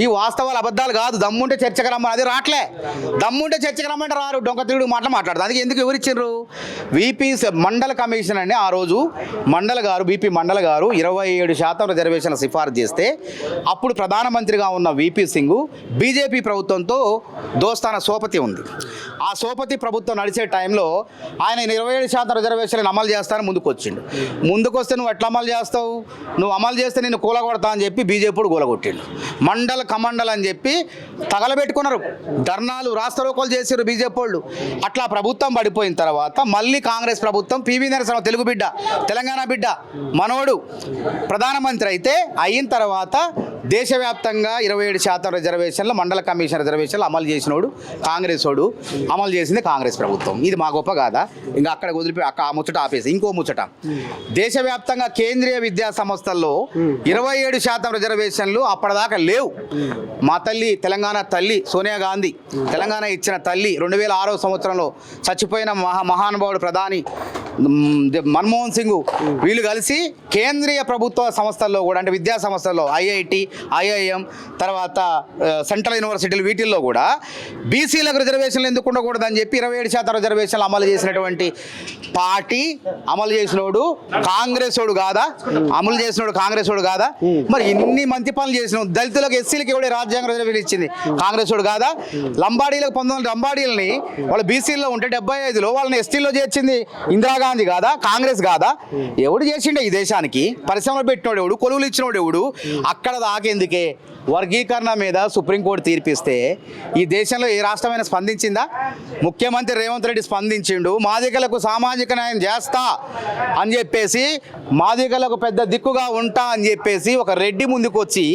ఈ వాస్తవాలు అబద్ధాలు కాదు. దమ్ముంటే చర్చకు రమ్మని, అది రావట్లే. దమ్ముంటే చర్చకు రమ్మంటే రారు, డొంక తిరుగుడు మాట్లాడతారు. అందుకే ఎందుకు ఎవరు ఇచ్చిండ్రు? వీపీ మండల కమిషన్ అని ఆ రోజు బీపీ మండల గారు 27% రిజర్వేషన్ల సిఫారసు చేస్తే అప్పుడు ప్రధానమంత్రిగా ఉన్న వీపీ సింగ్ బీజేపీ ప్రభుత్వంతో దోస్తాన సోపతి ఉంది. ఆ సోపతి ప్రభుత్వం నడిచే టైంలో ఆయన 27% రిజర్వేషన్లను అమలు చేస్తానని ముందుకు వచ్చిండు. ముందుకు వస్తే నువ్వు ఎట్లా అమలు చేస్తావు? నువ్వు అమలు చేస్తే నేను కూలగొడతా అని చెప్పి బీజేపీ కూలగొట్టిండు. మండల కమండల్ అని చెప్పి తగలబెట్టుకున్నారు, ధర్నాలు రాస్తారోకోలు చేసారు బీజేపీ వాళ్ళు. అట్లా ప్రభుత్వం పడిపోయిన తర్వాత మళ్ళీ కాంగ్రెస్ ప్రభుత్వం పివి నరసింహ తెలుగు బిడ్డ, తెలంగాణ బిడ్డ, మనోడు ప్రధానమంత్రి అయిన తర్వాత దేశవ్యాప్తంగా 27% రిజర్వేషన్లు, మండల కమిషన్ రిజర్వేషన్లు అమలు చేసినోడు కాంగ్రెస్ వాడు, అమలు చేసింది కాంగ్రెస్ ప్రభుత్వం. ప్రభుత్వం. ఇది మా గొప్ప కాదా? ఇంకా అక్కడ వదిలిపోయి ఆ ముచ్చట ఆపేసి ఇంకో ముచ్చట, దేశవ్యాప్తంగా కేంద్రీయ విద్యా సంస్థల్లో 27% రిజర్వేషన్లు అప్పటిదాకా లేవు. మా తల్లి తెలంగాణ తల్లి సోనియా గాంధీ, తెలంగాణ ఇచ్చిన తల్లి, 2006 సంవత్సరంలో చచ్చిపోయిన మహానుభావుడు ప్రధాని మన్మోహన్ సింగ్ వీళ్ళు కలిసి కేంద్రీయ ప్రభుత్వ సంస్థల్లో కూడా, అంటే విద్యా సంస్థల్లో ఐఐటి, ఐఐఎం, తర్వాత సెంట్రల్ యూనివర్సిటీలు, వీటిల్లో కూడా బీసీలకు రిజర్వేషన్లు ఎందుకు ఉండకూడదని చెప్పి 27% రిజర్వేషన్లు అమలు చేసినటువంటి పార్టీ, అమలు చేసినోడు కాంగ్రెస్ వాడు కాదా? అమలు చేసినోడు కాంగ్రెస్ వాడు కాదా? మరి ఇన్ని మంచి పనులు చేసిన దళితులకు, ఎస్సీలకు ఎవడే రాజ్యాంగ రిజర్వేషన్ ఇచ్చింది? కాంగ్రెస్ వాడు కాదా? లంబాడీలకు 19 లంబాడీలని వాళ్ళు బీసీలో ఉంటే 75లో వాళ్ళని ఎస్టీలో చేర్చింది ఇందిరాగాంధీ కాదా? కాంగ్రెస్ కాదా? ఎవడు చేసిండే ఈ దేశానికి? పరిశ్రమలు పెట్టినోడు ఎవడు? కొలువులు ఇచ్చినోడు ఎవడు? అక్కడ దాకేందుకే వర్గీకరణ మీద సుప్రీంకోర్టు తీర్పిస్తే ఈ దేశంలో ఏ రాష్ట్రమైనా స్పందించిందా? ముఖ్యమంత్రి రేవంత్ రెడ్డి స్పందించిండు. మాదిగలకు సామాజిక న్యాయం చేస్తా అని చెప్పేసి, మాదిగలకు పెద్ద దిక్కుగా ఉంటా అని చెప్పేసి ఒక రెడ్డి ముందుకు వచ్చి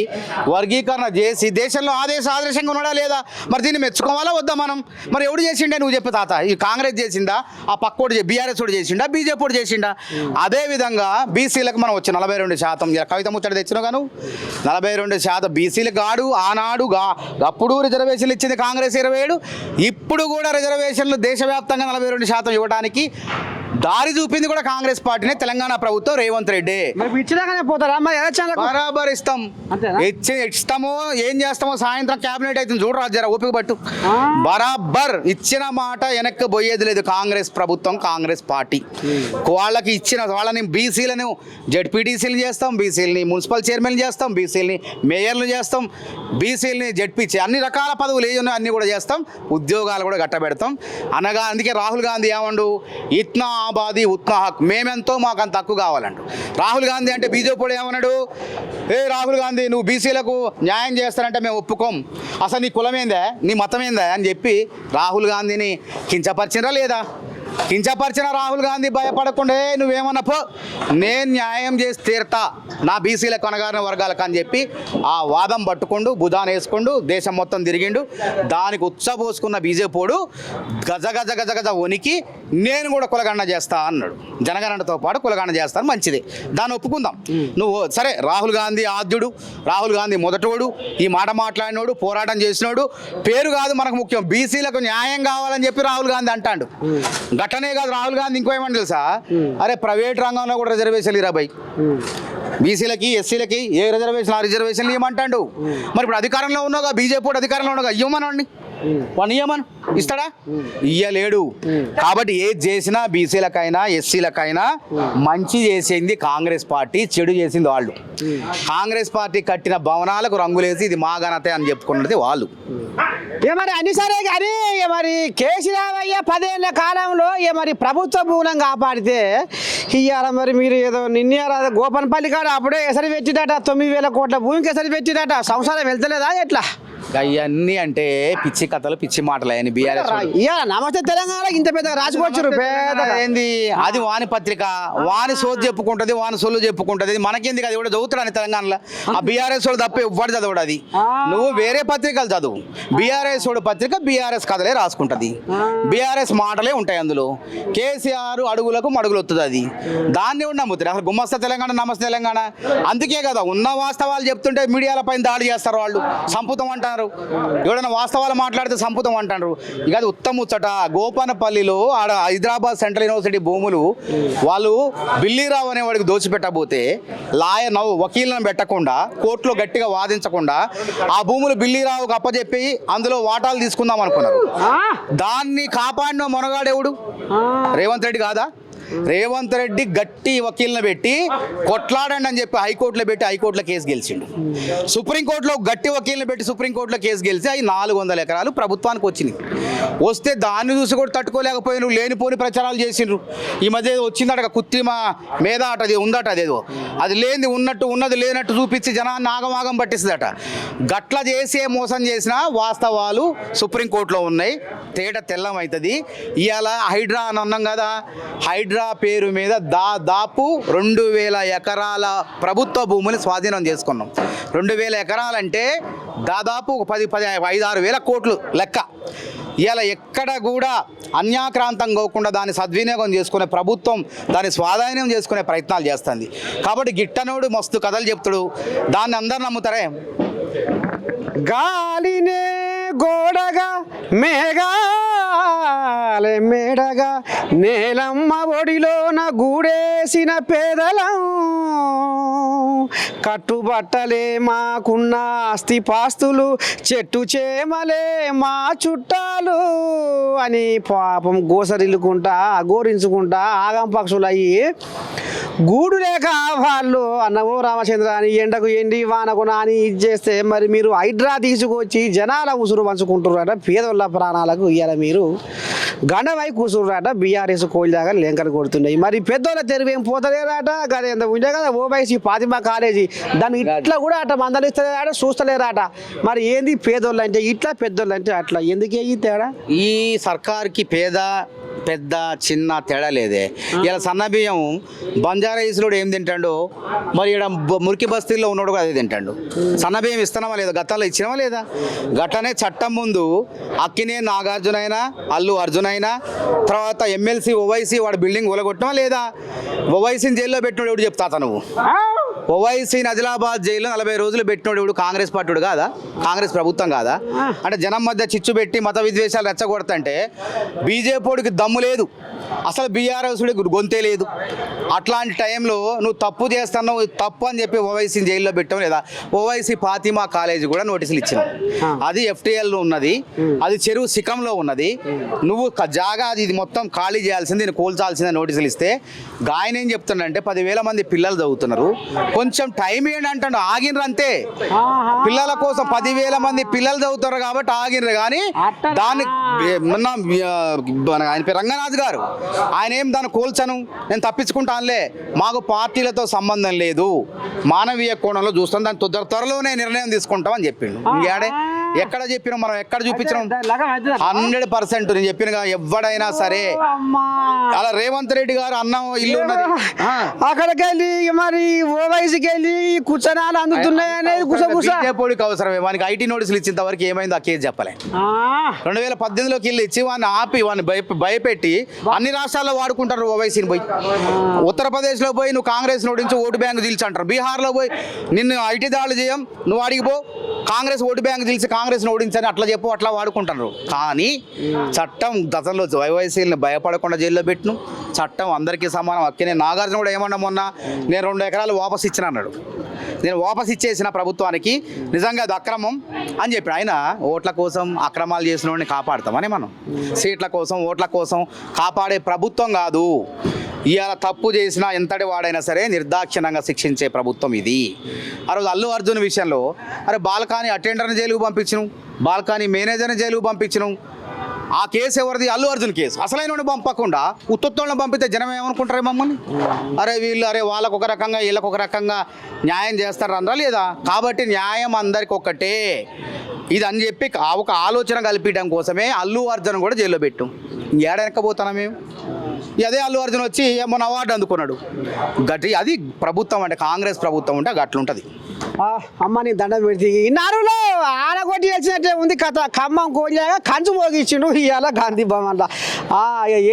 వర్గీకరణ చేసి దేశంలో ఆదర్శంగా ఉన్నాడా లేదా? మరి దీన్ని మెచ్చుకోవాలా వద్దా మనం? మరి ఎవడు చేసిండే నువ్వు చెప్పు తాత? ఈ కాంగ్రెస్ చేసిందా? ఆ పక్కోడు బీఆర్ఎస్ వాడు చేసిండా? బీజేపీ వాడు చేసిండా? అదేవిధంగా బీసీలకు మనం వచ్చి 42% కవిత ముచ్చట తెచ్చినావు గాను, 42% బీసీ గాడు ఆనాడు అప్పుడు రిజర్వేషన్లు ఇచ్చింది కాంగ్రెస్ 27, ఇప్పుడు కూడా రిజర్వేషన్లు దేశవ్యాప్తంగా 42% ఇవ్వడానికి దారి చూపింది కూడా కాంగ్రెస్ పార్టీనే, తెలంగాణ ప్రభుత్వం, రేవంత్ రెడ్డి. ఇచ్చినాకనే పోతారా? బరాబర్ ఇస్తాం. ఇస్తామో ఏం చేస్తామో సాయంత్రం క్యాబినెట్ అయితే చూడరా, జర ఓపిక పట్టు. బరాబర్ ఇచ్చిన మాట వెనక్కి పోయేది లేదు కాంగ్రెస్ ప్రభుత్వం, కాంగ్రెస్ పార్టీ. వాళ్ళకి ఇచ్చిన వాళ్ళని బీసీలను జడ్పీటీసీలు చేస్తాం, బీసీలని మున్సిపల్ చైర్మన్ చేస్తాం, బీసీలని మేయర్లు చేస్తాం, బీసీలని జడ్పీసీ అన్ని రకాల పదవులు ఏమున్నాయో అన్ని కూడా చేస్తాం, ఉద్యోగాలు కూడా గట్టబెడతాం అనగా. అందుకే రాహుల్ గాంధీ ఏమండు, ఇత్నా ఆబాది ఉత్నా హక్, మేమెంతో మాకు అంత హక్కు కావాలండు రాహుల్ గాంధీ. అంటే బీజేపీ ఏమన్నాడు, రాహుల్ గాంధీ నువ్వు బీసీలకు న్యాయం చేస్తానంటే మేము ఒప్పుకోం, అసలు నీ కులమేందా, నీ మతమేందా అని చెప్పి రాహుల్ గాంధీని కించపరిచినరా లేదా? కించపరిచిన రాహుల్ గాంధీ భయపడకుండా నువ్వేమన్నా పో, నేను న్యాయం చేసి తీరుతా నా బీసీలకు అనగారిన వర్గాలకు అని చెప్పి ఆ వాదం పట్టుకుంటూ భుజాన వేసుకుంటూ దేశం మొత్తం తిరిగిండు. దానికి ఉత్సపోసుకున్న బీజేపీడు గజ గజ గజ గజ వణికి నేను కూడా కులగణన చేస్తా అన్నాడు. జనగణనతో పాటు కులగణన చేస్తాను, మంచిది, దాన్ని ఒప్పుకుందాం. నువ్వు సరే, రాహుల్ గాంధీ ఆద్యుడు, రాహుల్ గాంధీ మొదటోడు, ఈ మాట మాట్లాడినోడు, పోరాటం చేసినోడు, పేరు కాదు మనకు ముఖ్యం, బీసీలకు న్యాయం కావాలని చెప్పి రాహుల్ గాంధీ అంటాడు. గట్టనే కాదు, రాహుల్ గాంధీ ఇంకో ఏమని తెలుసా, అరే ప్రైవేట్ రంగంలో కూడా రిజర్వేషన్లు 20 బీసీలకి, ఎస్సీలకి ఏ రిజర్వేషన్ ఆ రిజర్వేషన్లు ఇవ్వమంటాడు. మరి ఇప్పుడు అధికారంలో ఉన్నాగా, బీజేపీ అధికారంలో ఉన్నాగా, ఇవ్వమనండి, వాడిని ఇవ్వమను, ఇస్తాడా? ఇయ్యలేడు. కాబట్టి ఏది చేసినా బీసీలకైనా ఎస్సీలకైనా మంచి చేసింది కాంగ్రెస్ పార్టీ, చెడు చేసింది వాళ్ళు. కాంగ్రెస్ పార్టీ కట్టిన భవనాలకు రంగులేసి ఇది మా ఘనతే అని చెప్పుకున్నది వాళ్ళు. మరి అన్ని సరే కానీ మరి కేసీఆర్ 10 ఏళ్ల కాలంలో మరి ప్రభుత్వ భూములను కాపాడితే ఇవాళ మరి మీరు ఏదో నిన్న గోపన్పల్లి కాడ అప్పుడే ఎసరి పెట్టిదట, 9,000 కోట్ల భూమికి ఎసరి పెట్టిదట, సంవత్సరం వెళ్తలేదా ఎట్లా? అవన్నీ అంటే పిచ్చి కథలు, పిచ్చి మాటలు అని బీఆర్ఎస్. నమస్తే తెలంగాణ ఇంత పెద్ద రాజుకోవచ్చు ఏంది అది? వాని పత్రిక వాని సోది చెప్పుకుంటది, వాని సొల్లు చెప్పుకుంటది, మనకేంది? అది కూడా చదువుతాడు తెలంగాణలో. ఆ బీఆర్ఎస్ వాడు తప్ప ఎవ్వడు చదవడు. అది నువ్వు వేరే పత్రికలు చదువు, బీఆర్ఎస్ వాడు పత్రిక బీఆర్ఎస్ కథలే రాసుకుంటది, బీఆర్ఎస్ మాటలే ఉంటాయి అందులో. కేసీఆర్ అడుగులకు మడుగులు వస్తుంది, అది దాన్ని కూడా నమ్ముతారు. అసలు గుమ్మస్తా తెలంగాణ, నమస్తే తెలంగాణ. అందుకే కదా ఉన్న వాస్తవాలు చెప్తుంటే మీడియాల పైన దాడి చేస్తారు వాళ్ళు, సంపుతం అంటారు. ఎవడైనా వాస్తవాలు మాట్లాడితే సంపుతం అంటారు. ఇక అది ఉత్తముచ్చట. గోపనపల్లిలో ఆడ హైదరాబాద్ సెంట్రల్ యూనివర్సిటీ భూములు వాళ్ళు బిల్లీరావు అనేవాడికి దోచిపెట్టబోతే వకీలను పెట్టకుండా, కోర్టులో గట్టిగా వాదించకుండా ఆ భూములు బిల్లీరావుకు అప్పచెప్పి అందులో వాటాలు తీసుకుందాం అనుకున్నారు. దాన్ని కాపాడిన మొనగాడెవడు? రేవంత్ రెడ్డి కాదా? రేవంత్ రెడ్డి గట్టి వకీలను పెట్టి కొట్లాడండి అని చెప్పి హైకోర్టులో పెట్టి హైకోర్టులో కేసు గెలిచిండు. సుప్రీంకోర్టులో గట్టి వకీలను పెట్టి సుప్రీంకోర్టులో కేసు గెలిచి అవి 400 ఎకరాలు ప్రభుత్వానికి వచ్చింది. వస్తే దాన్ని చూసి కూడా తట్టుకోలేకపోయిన లేనిపోని ప్రచారాలు చేసిండ్రు. ఈ మధ్య వచ్చిందట కృత్రిమ మీద అట, అది ఉందట, అదేదో అది లేనిది ఉన్నట్టు, ఉన్నది లేనట్టు చూపించి జనాన్ని ఆగమాగం పట్టిస్తుందట. గట్ల చేసే మోసం చేసిన వాస్తవాలు సుప్రీంకోర్టులో ఉన్నాయి, తేట తెల్లమవుతుంది. ఇవాళ హైడ్రా అని అన్నాం కదా, హైడ్రా పేరు మీద దాదాపు 2,000 ఎకరాల ప్రభుత్వ భూములు స్వాధీనం చేసుకున్నాం. 2,000 ఎకరాలంటే దాదాపు 5-6 వేల కోట్లు లెక్క. ఇలా ఎక్కడ కూడా అన్యాక్రాంతం కాకుండా దాన్ని సద్వినియోగం చేసుకునే ప్రభుత్వం దాన్ని స్వాధీనం చేసుకునే ప్రయత్నాలు చేస్తుంది. కాబట్టి గిట్టనోడు మస్తు కథలు చెప్తాడు, దాన్ని అందరు నమ్ముతారే. గాలినే గోడగా మేఘాలే మేడగా నేలమ్మ ఒడిలోన గూడేసిన పేదలం కట్టుబట్టలే మాకున్న ఆస్తిపాస్తులు చెట్టు చేమలే మా చుట్టాలు అని పాపం గోసరిల్లుకుంటా అఘోరించుకుంటా ఆగం పక్షులు అయ్యి గూడు లేక వాళ్ళు అన్నవో రామచంద్ర అని ఎండకు ఎండి వానకు నాని ఇది చేస్తే మరి మీరు హైడ్రా తీసుకొచ్చి జనాల ఉసురు పంచుకుంటున్నారట పేదోళ్ళ ప్రాణాలకు ఇయ్యాల మీరు గండవై కూర్చున్నారట బీఆర్ఎస్ కోళ్ళ దాకా లెంకలు కొడుతున్నాయి. మరి పెద్దోళ్ళ తెరువు ఏం పోతలేరాట కదా ఎంత ఉండే కదా ఓబైసీ ఫాతిమా కాలేజీ దాన్ని ఇట్లా కూడా అట మందలిస్తలేరాట చూస్తలేరాట. మరి ఏంది పేదోళ్ళు అంటే ఇట్లా పెద్దోళ్ళు అంటే అట్లా ఎందుకే ఈ తేడా? ఈ సర్కార్కి పేద పెద్ద చిన్న తేడా లేదే. ఇలా సన్నబియ్యం బంజారా హిల్స్లో ఏం తింటాడు, మరి ఇక్కడ మురికి బస్తీల్లో ఉన్నాడు కూడా అదే తింటాడు. సన్నబియ్యం ఇస్తున్నామా లేదా, గతంలో ఇచ్చినామా లేదా? గట్టనే చట్టం ముందు అక్కినే నాగార్జున అయినా అల్లు అర్జున్ అయినా తర్వాత ఎమ్మెల్సీ ఓవైసీ వాడు బిల్డింగ్ కూలగొట్టమా లేదా? ఓవైసీని జైల్లో పెట్టినోడు ఎవడు చెప్తా నువ్వు? ఓవైసీని ఆదిలాబాద్ జైల్లో 40 రోజులు పెట్టినోడు ఎవడు? కాంగ్రెస్ పార్టీడు కాదా? కాంగ్రెస్ ప్రభుత్వం కాదా? అంటే జనం మధ్య చిచ్చు పెట్టి మత విద్వేషాలు రెచ్చగొడతంటే బీజేపీకి దమ్ము లేదు, అసలు బీఆర్ఎస్ గొంతే లేదు. అట్లాంటి టైంలో నువ్వు తప్పు చేస్తున్నావు తప్పు అని చెప్పి ఓవైసీని జైల్లో పెట్టావు లేదా? ఓవైసీ ఫాతిమా కాలేజీ కూడా నోటీసులు ఇచ్చినావు. అది ఎఫ్టీఎల్లో ఉన్నది, అది చెరువు శిఖంలో ఉన్నది. నువ్వు జాగా అది ఇది మొత్తం ఖాళీ చేయాల్సింది, నేను కూల్చాల్సిందే నోటీసులు ఇస్తే. ఆయన ఏం చెప్తున్నాడంటే 10,000 మంది పిల్లలు చదువుతున్నారు, కొంచెం టైం ఏంటి అంటాడు. ఆగినరు అంతే, పిల్లల కోసం 10,000 మంది పిల్లలు చదువుతారు కాబట్టి ఆగినరు. కానీ దాన్ని ఆయన పేరు రంగనాథ్ గారు, ఆయన ఏం దాన్ని కోల్చను నేను తప్పించుకుంటానులే, మాకు పార్టీలతో సంబంధం లేదు, మానవీయ కోణంలో చూస్తాం, దాని త్వరలోనే నిర్ణయం తీసుకుంటాం అని చెప్పిండు. ఇంకేడే ఎక్కడ చెప్పినాం మనం, ఎక్కడ చూపించినాం? 100% నేను చెప్పిన ఎవడైనా సరే. అలా రేవంత్ రెడ్డి గారు అన్నం ఇల్లు ఉన్నది, అక్కడికి వెళ్ళి మరి ఓవైసీకి వెళ్ళి కూర్చొనాలు అందుతున్నాయి అనేది బీజేపీకి అవసరమే. వానికి ఐటీ నోటీసులు ఇచ్చేంత వరకు ఏమైందో ఆ కేసు చెప్పలే. 2018లోకి వెళ్ళి ఇచ్చి వాడిని ఆపి వాడిని భయపెట్టి అన్ని రాష్ట్రాల్లో వాడుకుంటారు ఓవైసీని. పోయి ఉత్తరప్రదేశ్లో పోయి నువ్వు కాంగ్రెస్ ఓడించి ఓటు బ్యాంకు చీల్చి అంటారు. బీహార్లో పోయి నిన్ను ఐటీ దాడులు చేయం, నువ్వు అడిగిపో కాంగ్రెస్ ఓటు బ్యాంకు చీల్చి కాంగ్రెస్ని ఓడించని అట్లా చెప్పు, అట్లా వాడుకుంటారు. కానీ చట్టం గతంలో ఓవైసీని భయపడకుండా జైల్లో పెట్టిను. చట్టం అందరికీ సమానం. అక్కినే నాగార్జున కూడా ఏమన్నా మొన్న నేను 2 ఎకరాలు వాపస్ ఇచ్చిన అన్నాడు. నేను వాపస్ ఇచ్చేసిన ప్రభుత్వానికి, నిజంగా అది అక్రమం అని చెప్పి. ఆయన ఓట్ల కోసం అక్రమాలు చేసిన వాడిని కాపాడుతామని మనం సీట్ల కోసం ఓట్ల కోసం కాపాడే ప్రభుత్వం కాదు. ఇవాళ తప్పు చేసినా ఎంతటి వాడైనా సరే నిర్దాక్షిణ్యంగా శిక్షించే ప్రభుత్వం ఇది. ఆ రోజు అల్లు అర్జున్ విషయంలో అరే బాల్కనీ అటెండర్ని జైలుకు పంపించను, బాల్కనీ మేనేజర్ని జైలుకు పంపించను. ఆ కేసు ఎవరిది? అల్లు అర్జున్ కేసు. అసలైన పంపకుండా ఉత్తోళ్ళని పంపితే జనం ఏమనుకుంటారు మమ్మల్ని? అరే వీళ్ళు అరే వాళ్ళకు ఒక రకంగా వీళ్ళకు ఒక రకంగా న్యాయం చేస్తారు అనరా లేదా? కాబట్టి న్యాయం అందరికి ఒక్కటే ఇది అని చెప్పి ఒక ఆలోచన కల్పించడం కోసమే అల్లు అర్జున్ కూడా జైల్లో పెట్టాం. ఏడెనకపోతానా మేము? అదే అల్లు అర్జున్ వచ్చి మొన్న అవార్డు అందుకున్నాడు. గట్టి అది ప్రభుత్వం అంటే, కాంగ్రెస్ ప్రభుత్వం అంటే గట్లుంటుంది. అమ్మ నీ దండం పెడితే ఇన్నారులో ఆడగొట్టి వచ్చినట్టే ఉంది కథ. ఖమ్మం కోడిలాగా కంచు మోగించిండు ఇవాళ గాంధీ భవన్లో.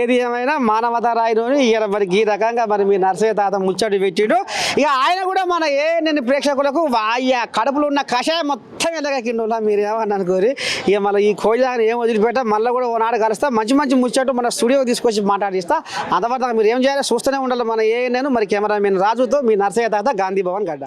ఏది ఏమైనా మానవతా రాయిలోని ఇవాళ మరి ఈ రకంగా మరి మీ నర్సయ్య తాత ముచ్చటి పెట్టిండు. ఇక ఆయన కూడా మన నేను ప్రేక్షకులకు కడుపులో ఉన్న కషాయం మొత్తం వెళ్ళగక్కిండు. మీరు ఏమన్నా అనుకోరి. ఇక మళ్ళీ ఈ కోడిలాగా ఏం వదిలిపెట్టా, మళ్ళీ కూడా ఓనాడు కలుస్తా, మంచి మంచి ముచ్చట్టు మన స్టూడియోకి తీసుకొచ్చి మాట్లాడిస్తా. అంతవరకు మీరు ఏం చేయాలి చూస్తూనే ఉండాలి. మన నేను మరి కెమెరామెన్ రాజుతో మీ నర్సయ్య తాత గాంధీ భవన్ గడ్డ.